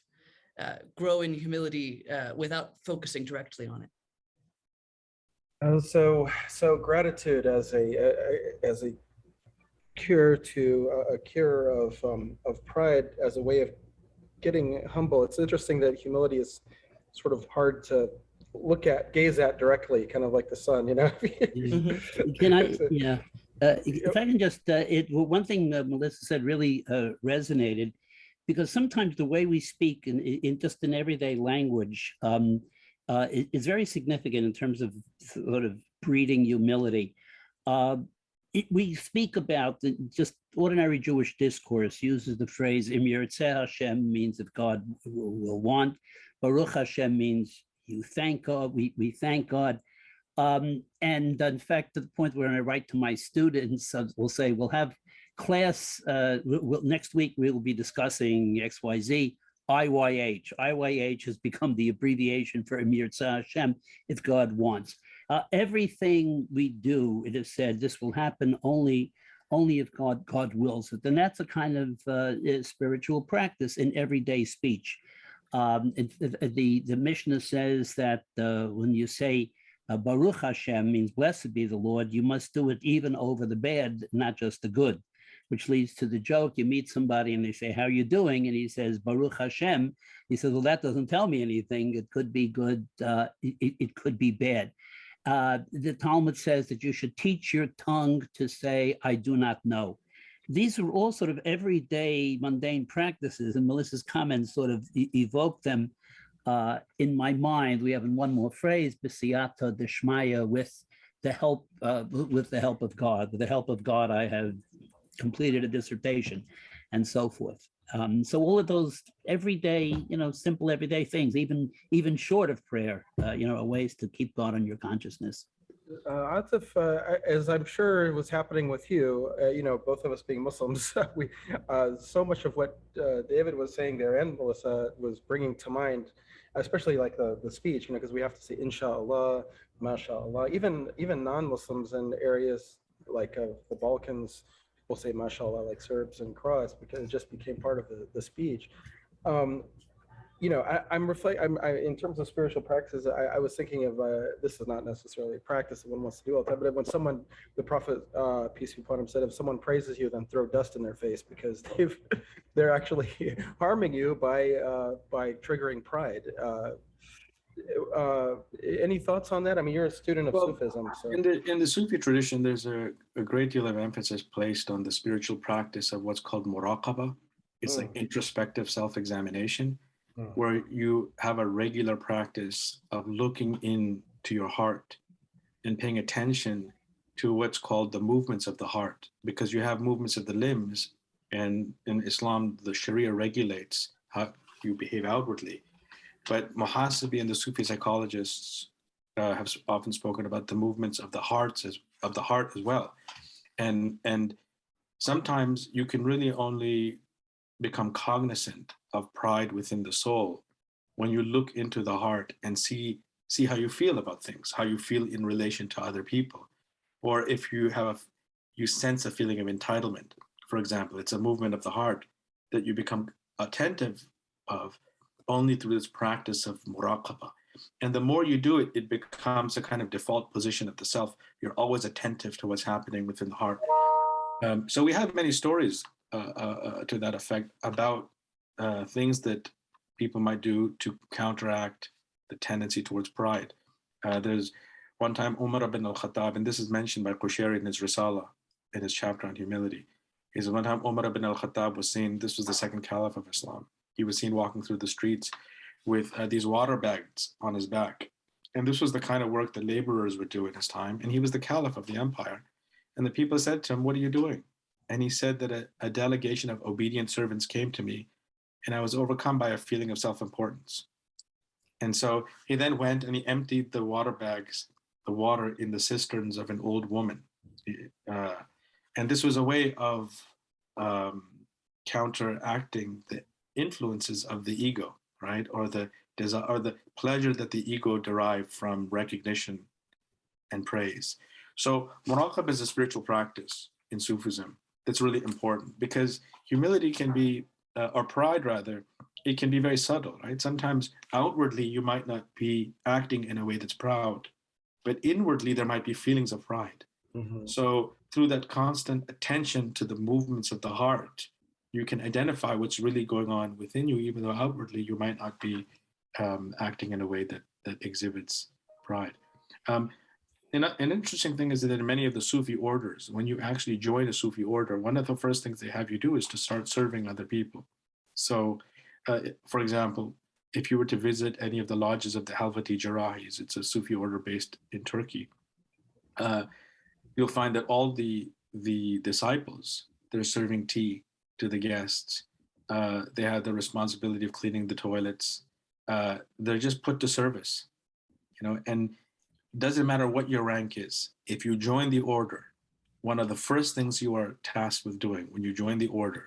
grow in humility without focusing directly on it. So gratitude as a cure to a cure of pride as a way of getting humble. It's interesting that humility is sort of hard to gaze at directly, kind of like the sun, you know. Can I, yeah, if I can just, one thing Melissa said really resonated, because sometimes the way we speak in just in everyday language is very significant in terms of sort of breeding humility. We speak about just ordinary Jewish discourse uses the phrase Im Yirtzeh Hashem, means if God will want. Baruch Hashem means you thank God, we thank God. And in fact, to the point where I write to my students, we'll say, we'll have class, next week we'll be discussing XYZ, IYH. IYH has become the abbreviation for Im Yirtzeh Hashem, if God wants. Everything we do, it is said, this will happen only if God wills it. And that's a kind of spiritual practice in everyday speech. The Mishnah says that when you say Baruch Hashem means blessed be the Lord, you must do it even over the bad, not just the good, which leads to the joke. You meet somebody and they say, how are you doing? And he says, Baruch Hashem. He says, well, that doesn't tell me anything. It could be good. It could be bad. The Talmud says that you should teach your tongue to say, I do not know. These are all sort of everyday mundane practices, and Melissa's comments sort of evoke them in my mind. We have in one more phrase, B'siyata Deshmaya, with the help of God. With the help of God, I have completed a dissertation, and so forth. So all of those everyday, simple everyday things, even short of prayer, are ways to keep God on your consciousness. Atif, as I'm sure was happening with you, both of us being Muslims, we so much of what David was saying there and Melissa was bringing to mind, especially like the speech, because we have to say inshallah, mashallah. Even non-Muslims in areas like the Balkans will say mashallah, like Serbs and Croats, because it just became part of the speech. I'm in terms of spiritual practices, I was thinking of, this is not necessarily a practice that one wants to do all the time, but when the Prophet, peace be upon him, said, if someone praises you, then throw dust in their face, because they're actually harming you by triggering pride. Any thoughts on that? I mean, you're a student of Sufism. So. In the Sufi tradition, there's a great deal of emphasis placed on the spiritual practice of what's called muraqabah. It's like introspective self-examination, where you have a regular practice of looking into your heart and paying attention to what's called the movements of the heart, because you have movements of the limbs, and in Islam, the Sharia regulates how you behave outwardly. But Muhasibi and the Sufi psychologists have often spoken about the movements of the heart as well. And sometimes you can really only become cognizant of pride within the soul when you look into the heart and see how you feel about things, how you feel in relation to other people. Or if you sense a feeling of entitlement, for example, it's a movement of the heart that you become attentive of only through this practice of muraqabah. And the more you do it, it becomes a kind of default position of the self. You're always attentive to what's happening within the heart. So we have many stories to that effect about things that people might do to counteract the tendency towards pride. There's one time Umar ibn al-Khattab, and this is mentioned by Qushayri in his Risala, in his chapter on humility. He says one time Umar ibn al-Khattab was seen, this was the second caliph of Islam, he was seen walking through the streets with these water bags on his back. And this was the kind of work that laborers would do in his time. And he was the caliph of the empire. And the people said to him, what are you doing? And he said that a delegation of obedient servants came to me, and I was overcome by a feeling of self-importance. And so he then went and he emptied the water bags, the water in the cisterns of an old woman. And this was a way of counteracting the influences of the ego, right? Or the desire, or the pleasure that the ego derived from recognition and praise. So muraqabah is a spiritual practice in Sufism that's really important, because humility can be, or pride rather, it can be very subtle, right? Sometimes outwardly you might not be acting in a way that's proud, but inwardly there might be feelings of pride. So through that constant attention to the movements of the heart, you can identify what's really going on within you, even though outwardly you might not be acting in a way that exhibits pride. And an interesting thing is that in many of the Sufi orders, when you actually join a Sufi order, one of the first things they have you do is to start serving other people. So, for example, if you were to visit any of the lodges of the Helvati Jarrahis, it's a Sufi order based in Turkey, you'll find that all the disciples, they're serving tea to the guests. They have the responsibility of cleaning the toilets. They're just put to service, and it doesn't matter what your rank is. If you join the order, one of the first things you are tasked with doing when you join the order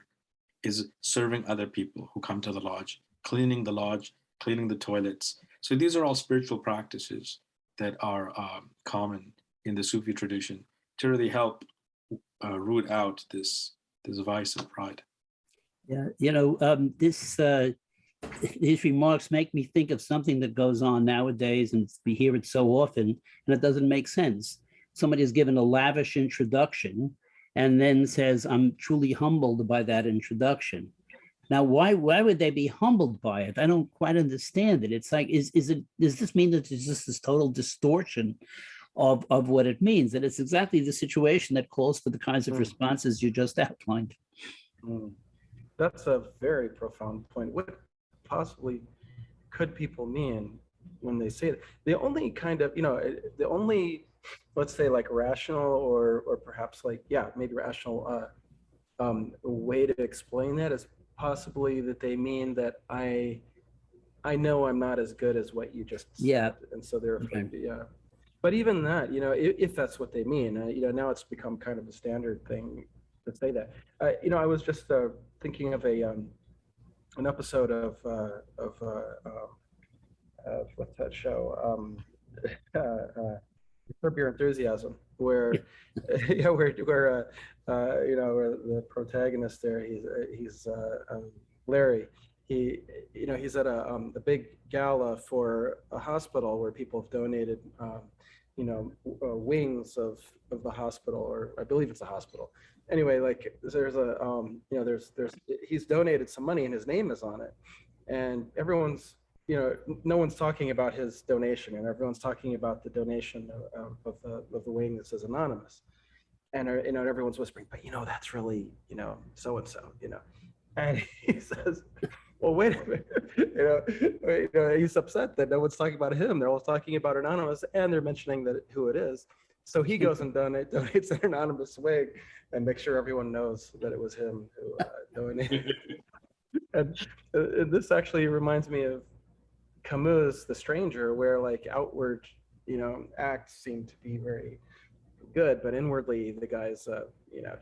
is serving other people who come to the lodge, cleaning the lodge, cleaning the toilets. So these are all spiritual practices that are common in the Sufi tradition to really help root out this vice of pride. Yeah, these remarks make me think of something that goes on nowadays, and we hear it so often, and it doesn't make sense. Somebody is given a lavish introduction and then says, "I'm truly humbled by that introduction." Now, why would they be humbled by it? I don't quite understand it. It's like, does this mean that there's just this total distortion of what it means? That it's exactly the situation that calls for the kinds of responses you just outlined. That's a very profound point. What possibly could people mean when they say that? The only kind of, the only, let's say, like rational or perhaps like, maybe rational way to explain that is possibly that they mean that I know I'm not as good as what you just said, and so they're afraid. Okay. But even that, if that's what they mean, now it's become kind of a standard thing to say that. I was just thinking of an episode of what's that show? Curb Your Enthusiasm, where where the protagonist there, he's Larry. He's at a big gala for a hospital where people have donated wings of the hospital, or I believe it's a hospital. Anyway, like there's he's donated some money and his name is on it, and everyone's no one's talking about his donation, and everyone's talking about the donation of the wing that says anonymous, and everyone's whispering, but that's really so and so, and he says, well, wait a minute, he's upset that no one's talking about him. They're all talking about anonymous, and they're mentioning who it is. So he goes and donates an anonymous wig and makes sure everyone knows that it was him who donated. And this actually reminds me of Camus' The Stranger, where like outward, acts seem to be very good, but inwardly the guy's,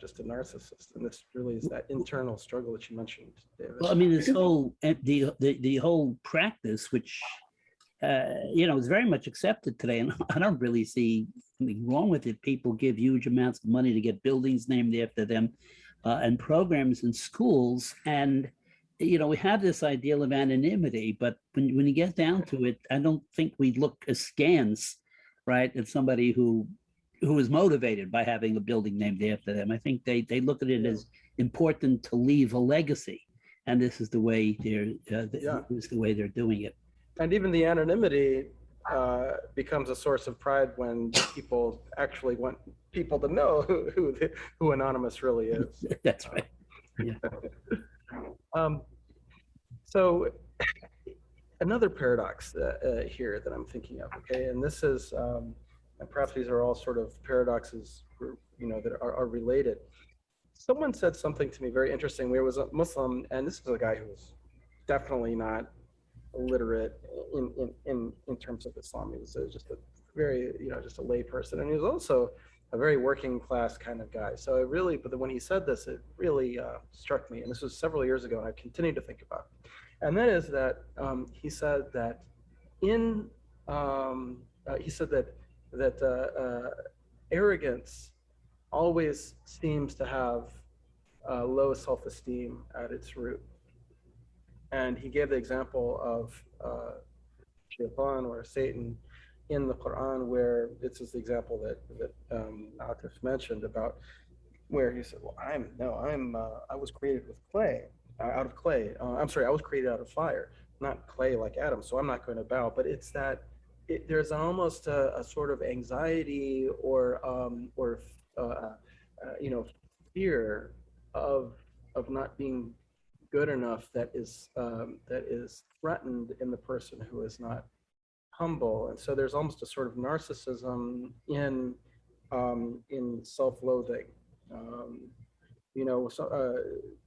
just a narcissist. And this really is that internal struggle that you mentioned, David. Well, I mean, this whole the whole practice, which is very much accepted today, and I don't really see anything wrong with it. People give huge amounts of money to get buildings named after them, and programs in schools, and we have this ideal of anonymity. But when you get down to it, I don't think we look askance, right, at somebody who is motivated by having a building named after them. I think they look at it as important to leave a legacy, and this is the way this is the way they're doing it. And even the anonymity becomes a source of pride when people actually want people to know who anonymous really is. That's right. Yeah. So another paradox here that I'm thinking of, okay, and this is, and perhaps these are all sort of paradoxes, that are related. Someone said something to me very interesting. There was a Muslim, and this is a guy who was definitely not illiterate in terms of Islam. He was just a very, just a lay person, and he was also a very working class kind of guy. So but when he said this, it really struck me, and this was several years ago, and I continue to think about it. And that is that he said that arrogance always seems to have low self-esteem at its root. And he gave the example of Shaitan or Satan in the Quran where this is the example that Atif mentioned about where he said, "Well, I was created with clay, out of clay. I'm sorry, I was created out of fire, not clay like Adam. So I'm not going to bow." But it's that there's almost a sort of anxiety or fear of not being good enough that is threatened in the person who is not humble. And so there's almost a sort of narcissism in self-loathing.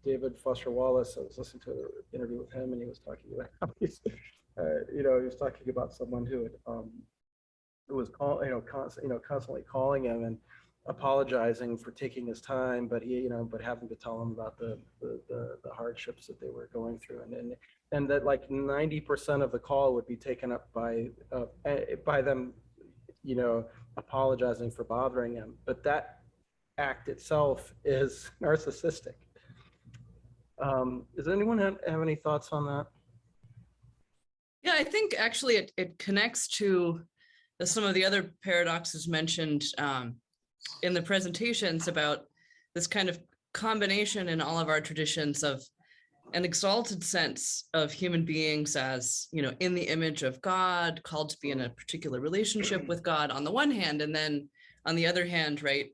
David Foster Wallace, I was listening to an interview with him, and he was talking about how he was talking about someone who was constantly calling him and apologizing for taking his time, but having to tell him about the hardships that they were going through, and that like 90% of the call would be taken up by them, apologizing for bothering him. But that act itself is narcissistic. Does anyone have any thoughts on that? Yeah, I think actually it connects to some of the other paradoxes mentioned in the presentations about this kind of combination in all of our traditions of an exalted sense of human beings as, in the image of God, called to be in a particular relationship with God on the one hand, and then on the other hand, right,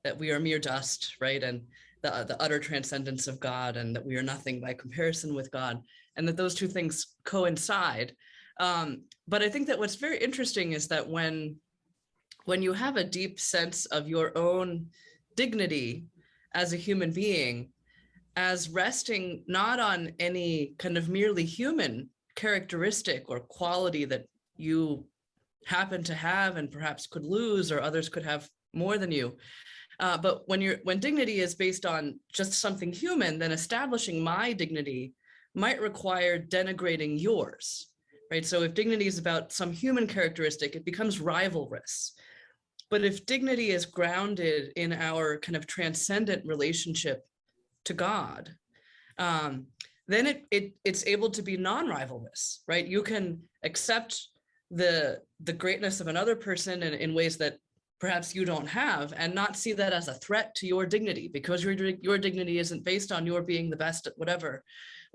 that we are mere dust, right, and the utter transcendence of God, and that we are nothing by comparison with God, and that those two things coincide. But I think that what's very interesting is that when you have a deep sense of your own dignity as a human being, as resting not on any kind of merely human characteristic or quality that you happen to have and perhaps could lose, or others could have more than you, but when dignity is based on just something human, then establishing my dignity might require denigrating yours, right? So if dignity is about some human characteristic, it becomes rivalrous. But if dignity is grounded in our kind of transcendent relationship to God, then it's able to be non-rivalrous, right? You can accept the greatness of another person in ways that perhaps you don't have, and not see that as a threat to your dignity, because your dignity isn't based on your being the best at whatever,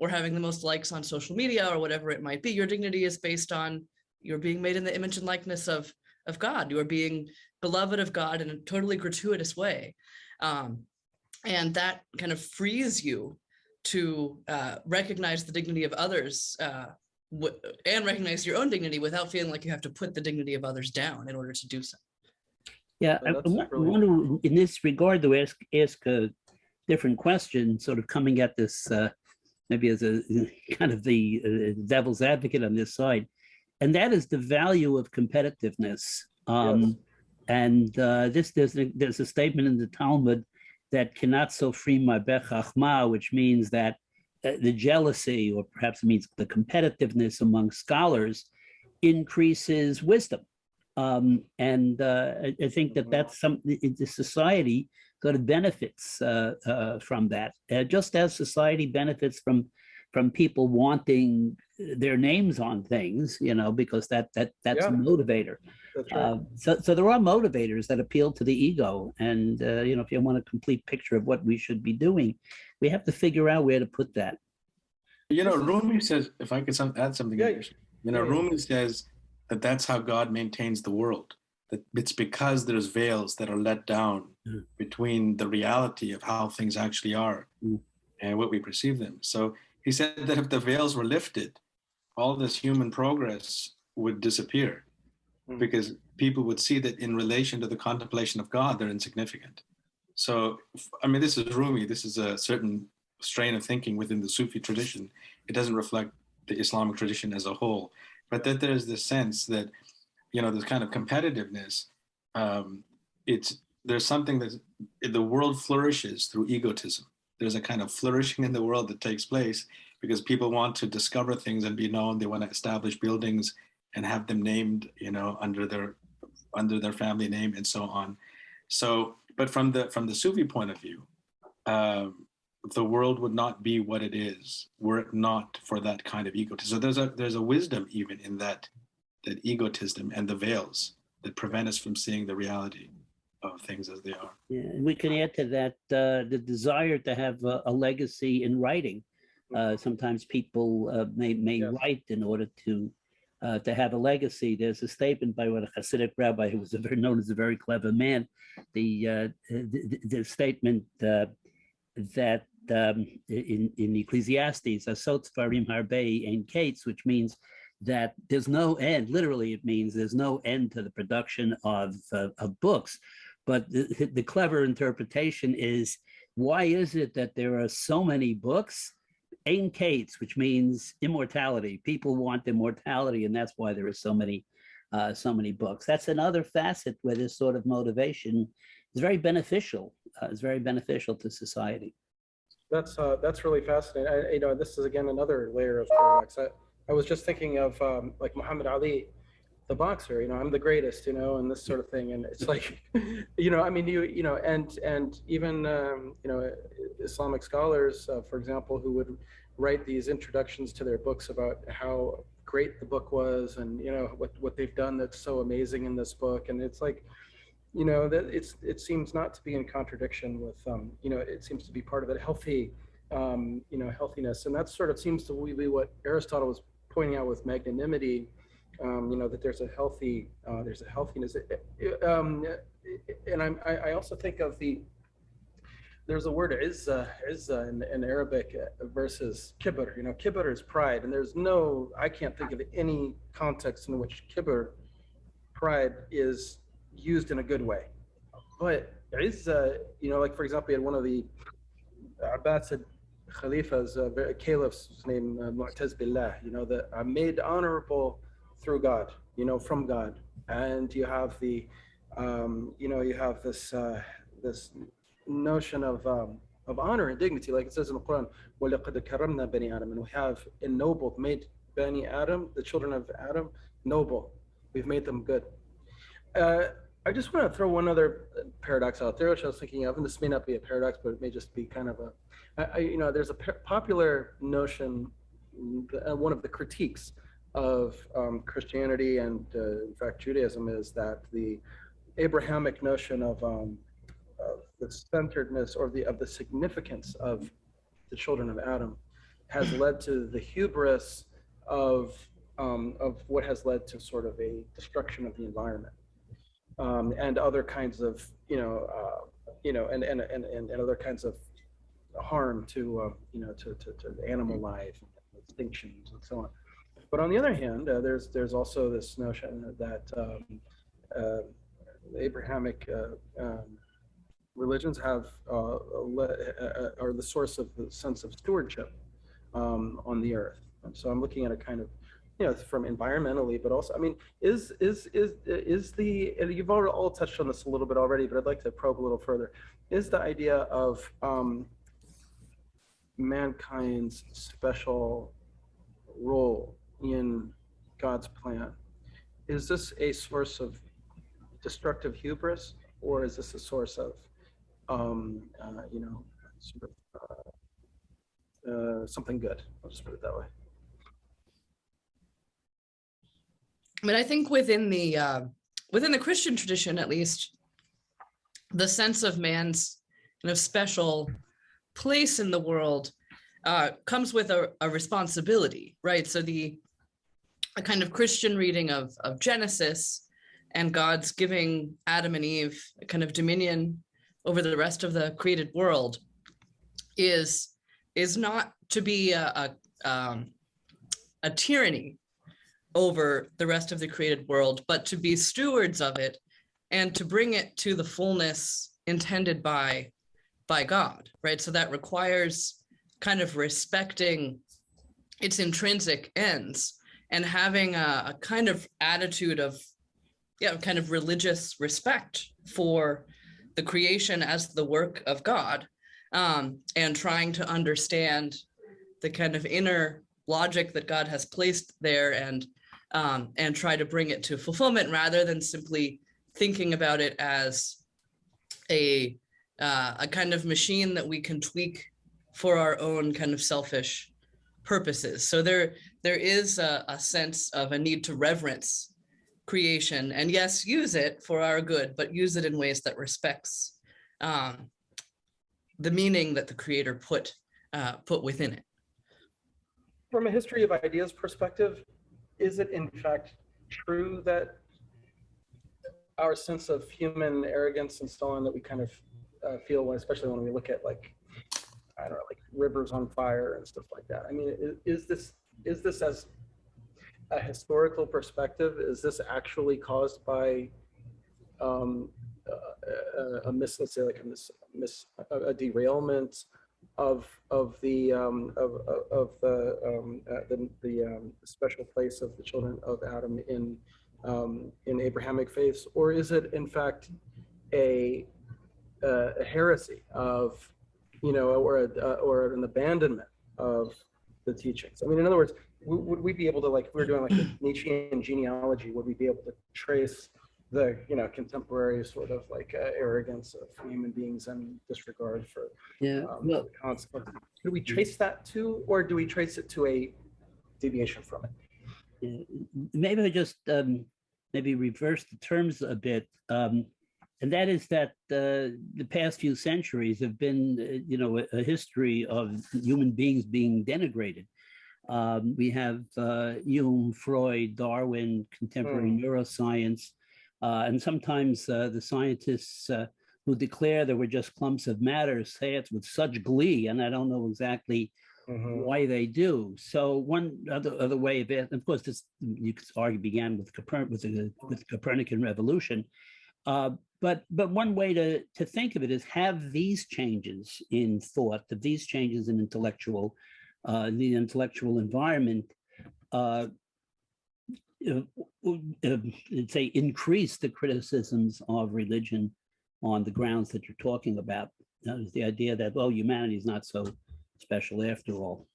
or having the most likes on social media, or whatever it might be. Your dignity is based on you're being made in the image and likeness of God. You are being beloved of God in a totally gratuitous way. And that kind of frees you to recognize the dignity of others and recognize your own dignity without feeling like you have to put the dignity of others down in order to do so. Yeah, I want to, in this regard, to ask a different question, sort of coming at this maybe as a kind of the devil's advocate on this side, and that is the value of competitiveness. Yes. And there's a statement in the Talmud that cannot so free my bechachma, which means that the jealousy, or perhaps it means the competitiveness among scholars, increases wisdom. I think that's something the society sort of benefits from that, just as society benefits from people wanting their names on things, because that's a motivator. That's right. So there are motivators that appeal to the ego, and if you want a complete picture of what we should be doing, we have to figure out where to put that. Rumi says, if I could add something, Rumi says that that's how God maintains the world. That it's because there's veils that are let down between the reality of how things actually are and what we perceive them. So he said that if the veils were lifted, all this human progress would disappear, because people would see that in relation to the contemplation of God, they're insignificant. So, I mean, this is Rumi. This is a certain strain of thinking within the Sufi tradition. It doesn't reflect the Islamic tradition as a whole, but that there's this sense that, this kind of competitiveness, there's something that the world flourishes through egotism. There's a kind of flourishing in the world that takes place because people want to discover things and be known. They want to establish buildings and have them named, under their family name and so on. So, but from the Sufi point of view, the world would not be what it is were it not for that kind of egotism. So there's a wisdom even in that egotism and the veils that prevent us from seeing the reality of things as they are. Yeah, and we can add to that the desire to have a legacy in writing. Sometimes people may Yes. write in order to have a legacy. There's a statement by one Hasidic rabbi who was known as a very clever man. The statement that in Ecclesiastes, "Asot Farim Harbe Ein Kates," which means that there's no end. Literally, it means there's no end to the production of books. But the clever interpretation is, why is it that there are so many books? Ein Kates, which means immortality. People want immortality, and that's why there are so many books. That's another facet where this sort of motivation is very beneficial. It's very beneficial to society. That's really fascinating. This is again another layer of paradox. I was just thinking of like Muhammad Ali, the boxer. I'm the greatest. And this sort of thing. And it's like, and even Islamic scholars, for example, who would write these introductions to their books about how great the book was, and what they've done that's so amazing in this book. And it's like, that it seems not to be in contradiction with, it seems to be part of a healthy, healthiness. And that sort of seems to be what Aristotle was pointing out with magnanimity, that there's a healthiness. And I also think of there's a word izza in Arabic versus kibr. Kibr is pride, and I can't think of any context in which kibr, pride, is used in a good way. But izza, like for example, we had one of the Abbasid Khalifas, caliphs named Mu'taz Billah, that are made honorable through God, from God. And you have you have this notion of honor and dignity, like it says in the Quran, وَلَقَدْ كَرَّمْنَا بَنِي آدَمَ, and we have ennobled, made Bani Adam, the children of Adam, noble. We've made them good. I just want to throw one other paradox out there, which I was thinking of, and this may not be a paradox, but it may just be kind of there's a popular notion, one of the critiques of Christianity and in fact Judaism, is that the Abrahamic notion of the centeredness or of the significance of the children of Adam has led to the hubris of what has led to sort of a destruction of the environment, and other kinds of and other kinds of harm to animal life, extinctions, and so on. But on the other hand, there's also this notion that Abrahamic religions are the source of the sense of stewardship on the earth. And so I'm looking at a kind of, from environmentally, but also, is the, and you've all touched on this a little bit already, but I'd like to probe a little further, is the idea of mankind's special role in God's plan, is this a source of destructive hubris, or is this a source of something good? I'll just put it that way. But I think within the Christian tradition, at least, the sense of man's kind of special place in the world comes with a responsibility, right? So a kind of Christian reading of Genesis and God's giving Adam and Eve a kind of dominion over the rest of the created world is not to be a tyranny over the rest of the created world, but to be stewards of it and to bring it to the fullness intended by God, right? So that requires kind of respecting its intrinsic ends and having a kind of attitude of, kind of religious respect for the creation as the work of God, and trying to understand the kind of inner logic that God has placed there and try to bring it to fulfillment, rather than simply thinking about it as a kind of machine that we can tweak for our own kind of selfish purposes. So there is a sense of a need to reverence creation, and yes, use it for our good, but use it in ways that respects the meaning that the Creator put within it. From a history of ideas perspective, is it in fact true that our sense of human arrogance and so on that we kind of feel, especially when we look at, like, I don't know, like rivers on fire and stuff like that? I mean, is this as a historical perspective, is this actually caused by let's say like a derailment of the special place of the children of Adam in Abrahamic faiths, or is it in fact a heresy of, or an abandonment of the teachings? I mean, in other words, would we be able to, like, if we were doing like a Nietzschean genealogy, would we be able to trace the contemporary sort of like arrogance of human beings and disregard for the consequences? Do we trace that to, or do we trace it to a deviation from it? Maybe I just maybe reverse the terms a bit, and that is that the past few centuries have been, a history of human beings being denigrated. We have Jung, Freud, Darwin, contemporary neuroscience, and sometimes the scientists who declare that we're just clumps of matter say it with such glee, and I don't know exactly why they do. So one other way of it, of course, this you could argue began with the Copernican revolution, but one way to think of it is, have these changes in thought, these changes in the intellectual environment, say, increase the criticisms of religion on the grounds that you're talking about. That is the idea that, humanity is not so special after all.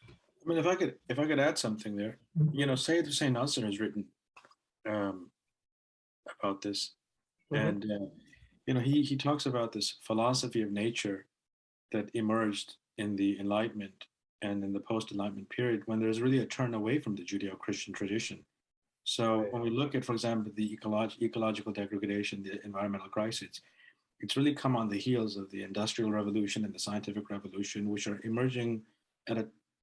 I mean, if I could add something there, Sayyid Hussein Nasr has written about this, and he talks about this philosophy of nature that emerged in the Enlightenment and in the post-Enlightenment period, when there's really a turn away from the Judeo-Christian tradition. So when we look at, for example, the ecological degradation, the environmental crisis, it's really come on the heels of the Industrial Revolution and the Scientific Revolution, which are emerging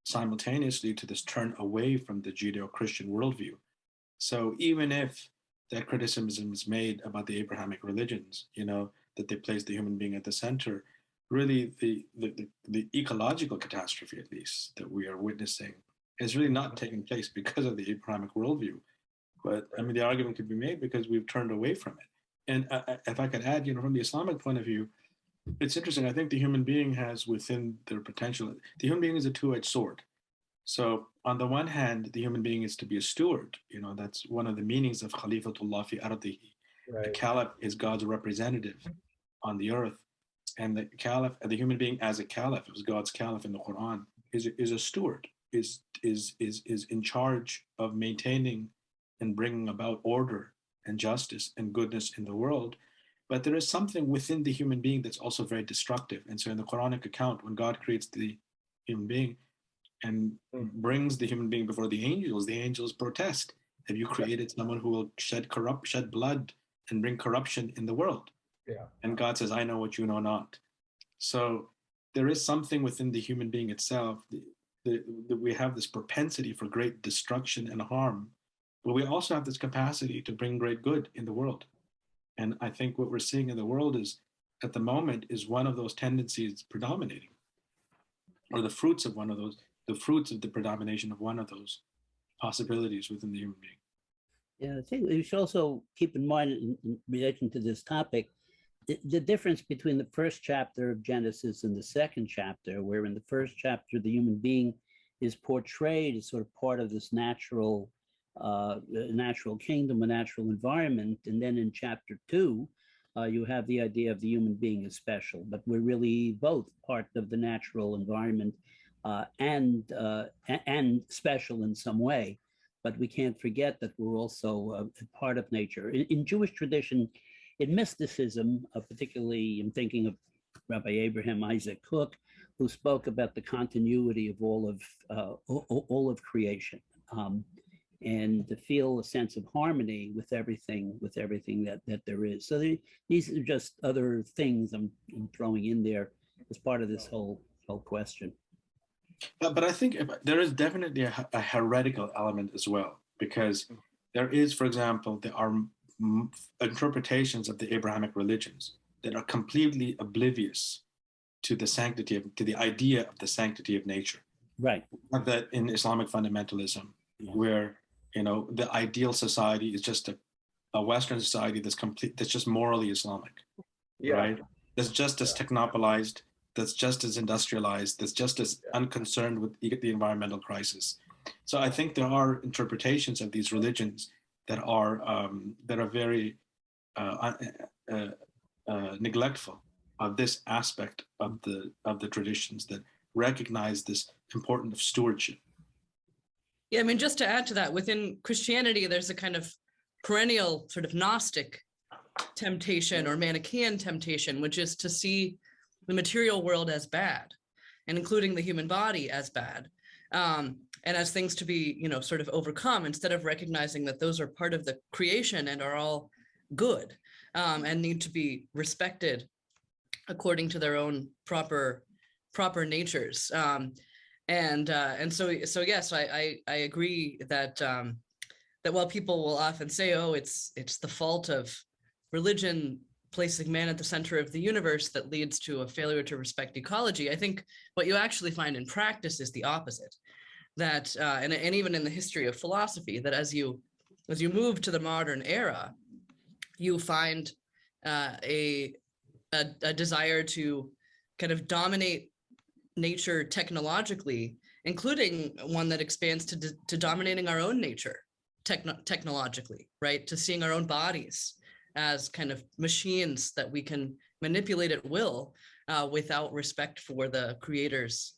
simultaneously to this turn away from the Judeo-Christian worldview. So even if that criticism is made about the Abrahamic religions, that they place the human being at the center, really the ecological catastrophe, at least, that we are witnessing has really not taken place because of the Abrahamic worldview. But I mean, the argument could be made because we've turned away from it. And if I could add, from the Islamic point of view, it's interesting. I think the human being has within their potential, the human being is a two-edged sword. So on the one hand, the human being is to be a steward. That's one of the meanings of Khalifatullah fi ardihi. Right. The caliph is God's representative on the earth. And the caliph, the human being as a caliph, it was God's caliph in the Quran, is a steward, is in charge of maintaining and bringing about order and justice and goodness in the world. But there is something within the human being that's also very destructive. And so in the Quranic account, when God creates the human being and brings the human being before the angels protest. Have you created someone who will shed blood and bring corruption in the world? Yeah. And God says, I know what you know not. So there is something within the human being itself that we have this propensity for great destruction and harm, but we also have this capacity to bring great good in the world. And I think what we're seeing in the world at the moment is one of those tendencies predominating, or the fruits of the predomination of one of those possibilities within the human being. Yeah, I think we should also keep in mind in relation to this topic, the difference between the first chapter of Genesis and the second chapter, where in the first chapter, the human being is portrayed as sort of part of this natural kingdom, a natural environment. And then in chapter 2, you have the idea of the human being as special, but we're really both part of the natural environment and special in some way. But we can't forget that we're also a part of nature. In Jewish tradition, in mysticism, particularly I'm thinking of Rabbi Abraham Isaac Cook, who spoke about the continuity of all of creation. and to feel a sense of harmony with everything that there is. So these are just other things I'm throwing in there as part of this whole question. But I think there is definitely a heretical element as well, because there is, for example, there are interpretations of the Abrahamic religions that are completely oblivious to the sanctity to the idea of the sanctity of nature. Right. That in Islamic fundamentalism, where the ideal society is just a Western society that's just morally Islamic, right? That's just as technopolized, that's just as industrialized, that's just as unconcerned with the environmental crisis. So I think there are interpretations of these religions that are very neglectful of this aspect of the traditions, that recognize this importance of stewardship. Yeah, I mean, just to add to that, within Christianity, there's a kind of perennial sort of Gnostic temptation or Manichaean temptation, which is to see the material world as bad, and including the human body as bad, and as things to be, sort of overcome, instead of recognizing that those are part of the creation and are all good, and need to be respected according to their own proper natures. And so yes, I agree that that while people will often say, oh, it's the fault of religion placing man at the center of the universe that leads to a failure to respect ecology, I think what you actually find in practice is the opposite. That and even in the history of philosophy, that as you move to the modern era, you find a desire to kind of dominate nature technologically, including one that expands to dominating our own nature technologically, right? To seeing our own bodies as kind of machines that we can manipulate at will, without respect for the creator's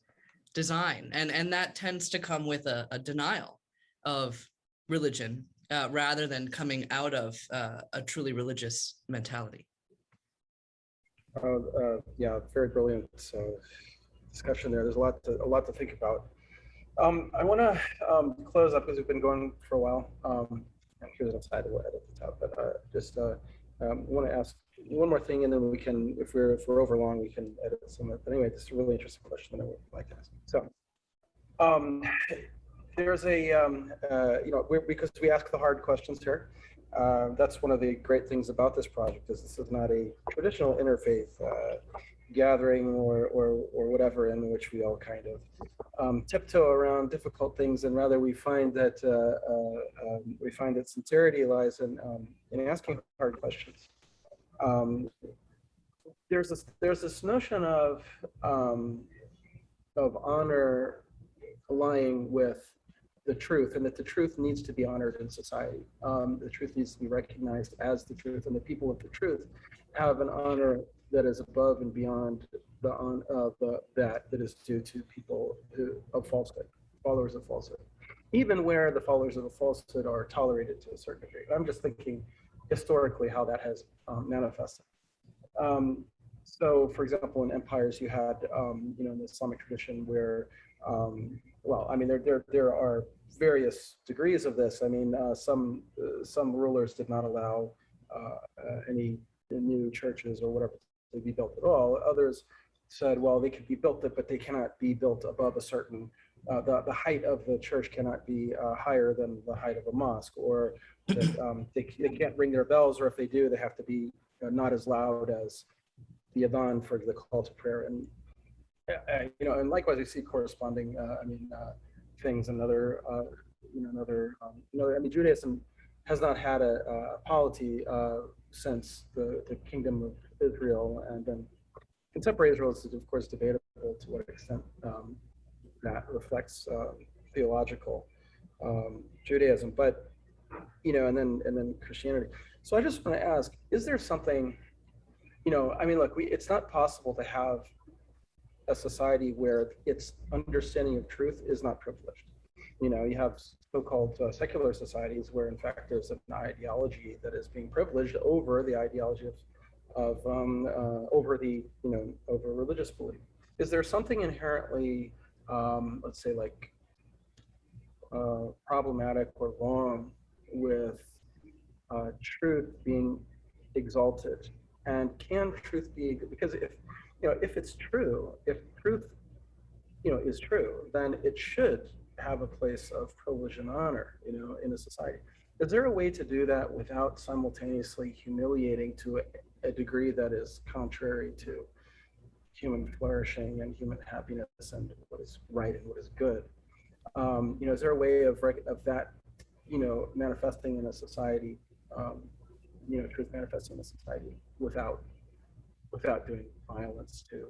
design. And that tends to come with a denial of religion, rather than coming out of a truly religious mentality. Yeah, very brilliant discussion there. There's a lot to think about. I want to close up because we've been going for a while. Here's an aside, we'll edit this out, but just want to ask one more thing, and then we can, if we're over long, we can edit some of it. But anyway, this is a really interesting question that I would like to ask. So, there's because we ask the hard questions here. That's one of the great things about this project, is this is not a traditional interfaith gathering or whatever, in which we all kind of tiptoe around difficult things, and rather we find that sincerity lies in asking hard questions. There's this notion of honor lying with the truth, and that the truth needs to be honored in society. The truth needs to be recognized as the truth, and the people of the truth have an honor that is above and beyond that is due to people of falsehood, followers of falsehood, even where the followers of the falsehood are tolerated to a certain degree. I'm just thinking historically how that has manifested. So, for example, in empires, you had, in the Islamic tradition, where, there are various degrees of this. I mean, some rulers did not allow any new churches or whatever to be built at all. Others said, well, they could be built, but they cannot be built above a certain, the height of the church cannot be higher than the height of a mosque, or that they can't ring their bells, or if they do, they have to be not as loud as the adhan for the call to prayer. And and likewise, we see corresponding things in other Judaism has not had a polity since the kingdom of Israel, and then contemporary Israel is, of course, debatable to what extent that reflects theological Judaism, but and then Christianity. So I just want to ask: is there something? Look, it's not possible to have a society where its understanding of truth is not privileged. You have so-called secular societies where, in fact, there's an ideology that is being privileged over the ideology over religious belief. Is there something inherently, let's say, like problematic or wrong with truth being exalted? And can truth be, because if it's true, if truth is true, then it should have a place of privilege and honor, in a society. Is there a way to do that without simultaneously humiliating to a degree that is contrary to human flourishing and human happiness and what is right and what is good? Is there a way of that, manifesting in a society, truth manifesting in a society without doing violence to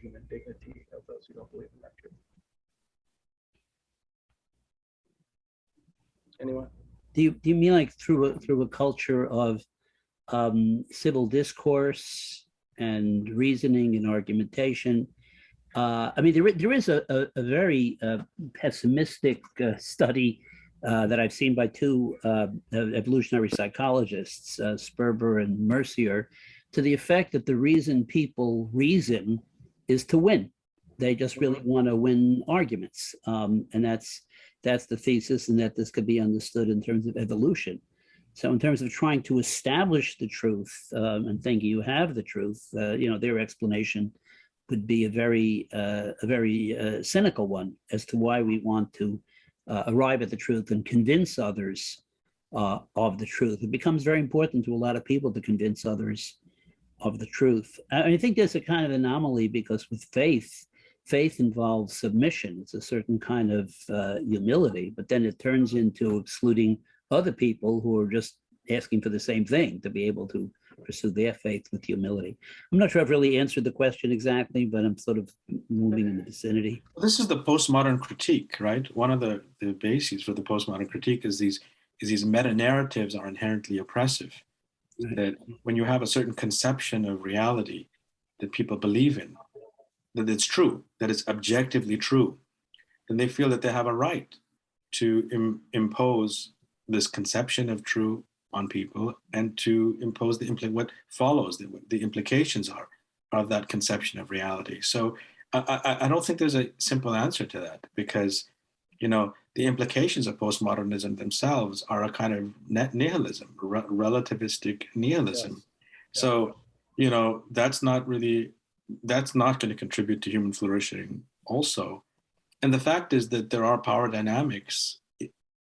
human dignity of those who don't believe in that truth? Anyone? Do you mean like through a culture of civil discourse and reasoning and argumentation? I mean, there is a very pessimistic study that I've seen by two evolutionary psychologists, Sperber and Mercier, to the effect that the reason people reason is to win. They just really want to win arguments, and that's the thesis, and that this could be understood in terms of evolution. So in terms of trying to establish the truth and thinking you have the truth, their explanation would be a very cynical one as to why we want to arrive at the truth and convince others of the truth. It becomes very important to a lot of people to convince others of the truth. I think there's a kind of anomaly because with faith involves submission. It's a certain kind of humility, but then it turns into excluding other people who are just asking for the same thing, to be able to pursue their faith with humility. I'm not sure I've really answered the question exactly, but I'm sort of moving in the vicinity. Well, this is the postmodern critique, right? One of the bases for the postmodern critique is these meta-narratives are inherently oppressive. Right. That when you have a certain conception of reality that people believe in, that it's true, that it's objectively true, then they feel that they have a right to impose this conception of true on people and to impose what follows, the implications are of that conception of reality. So I don't think there's a simple answer to that, because the implications of postmodernism themselves are a kind of net nihilism, relativistic nihilism. Yes. So that's not going to contribute to human flourishing also. And the fact is that there are power dynamics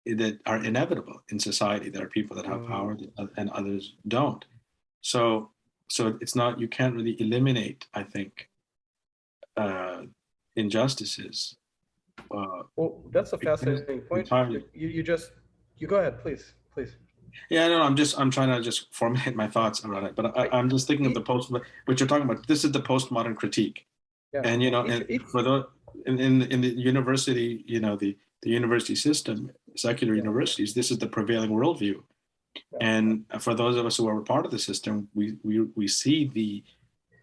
that are inevitable in society. There are people that have power and others don't. So it's not, you can't really eliminate, I think, injustices. Well, that's a fascinating point. You go ahead, please. Yeah, no, I'm trying to just formulate my thoughts around it, but I'm just thinking of what you're talking about. This is the postmodern critique, yeah. And for in the university, the university system, secular universities, this is the prevailing worldview. Yeah. And for those of us who are part of the system, we see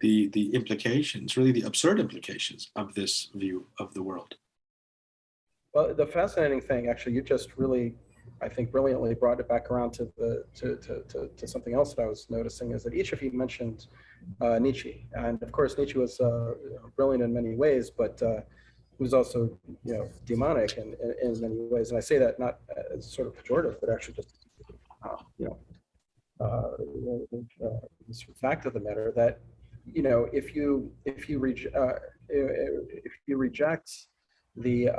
the implications, really the absurd implications of this view of the world. Well, the fascinating thing, actually, you just really, I think, brilliantly brought it back around to something else that I was noticing, is that each of you mentioned Nietzsche, and of course Nietzsche was brilliant in many ways, but was also demonic in many ways. And I say that not as sort of pejorative, but actually just the fact of the matter that if you reject the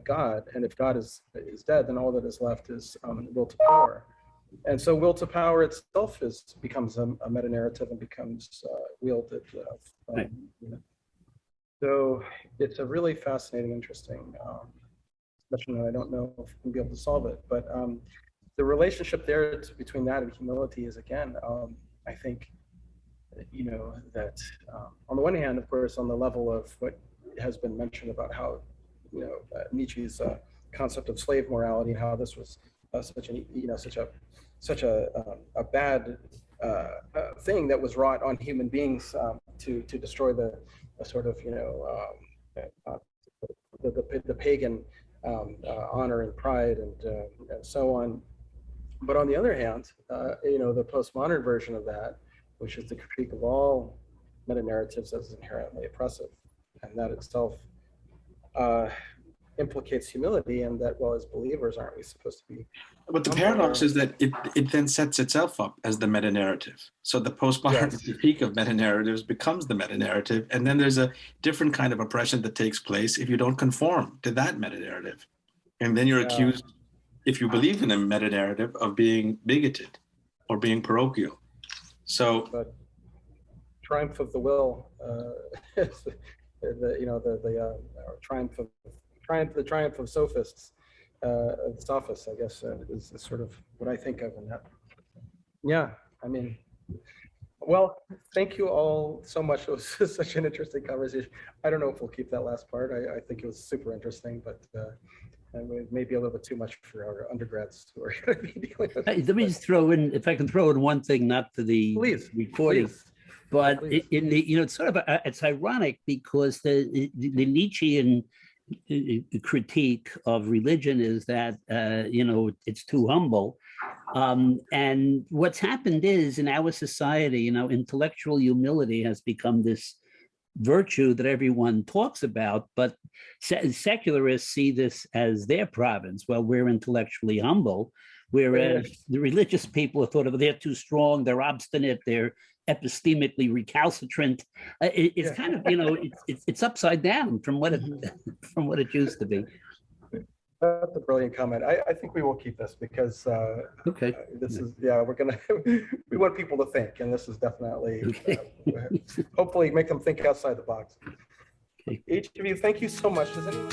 God, and if God is dead, then all that is left is will to power. And so will to power itself becomes a meta-narrative and becomes wielded. Right. So it's a really fascinating, interesting question, and I don't know if we'll be able to solve it. But the relationship there between that and humility is, again, I think, that on the one hand, of course, on the level of what has been mentioned about how, Nietzsche's concept of slave morality, and how this was such a bad thing that was wrought on human beings to destroy the sort of the pagan honor and pride and so on. But on the other hand, the postmodern version of that, which is the critique of all meta narratives as inherently oppressive, and that itself implicates humility, and that, well, as believers, aren't we supposed to be? But the paradox is that it then sets itself up as the meta-narrative. So the postmodern critique of meta-narratives becomes the meta-narrative, and then there's a different kind of oppression that takes place if you don't conform to that meta-narrative. And then you're accused, if you believe in a meta-narrative, of being bigoted or being parochial. So, but triumph of the will, triumph of sophists, sophists, I guess, is sort of what I think of in that. Yeah, I mean, well, thank you all so much. It was such an interesting conversation. I don't know if we'll keep that last part. I think it was super interesting, but maybe a little bit too much for our undergrads who are going to be dealing with it. Let me just throw in, if I can throw in one thing, not for the recording, but in the, it's sort of, it's ironic because the Nietzschean critique of religion is that, it's too humble. And what's happened is in our society, intellectual humility has become this virtue that everyone talks about, but secularists see this as their province. Well, we're intellectually humble, whereas the religious people are thought of, they're too strong, they're obstinate, they're epistemically recalcitrant. It's kind of, it's upside down from what it used to be. That's a brilliant comment. I think we will keep this because this is, we're gonna we want people to think, and this is definitely hopefully make them think outside the box. Each of you, thank you so much. Does anyone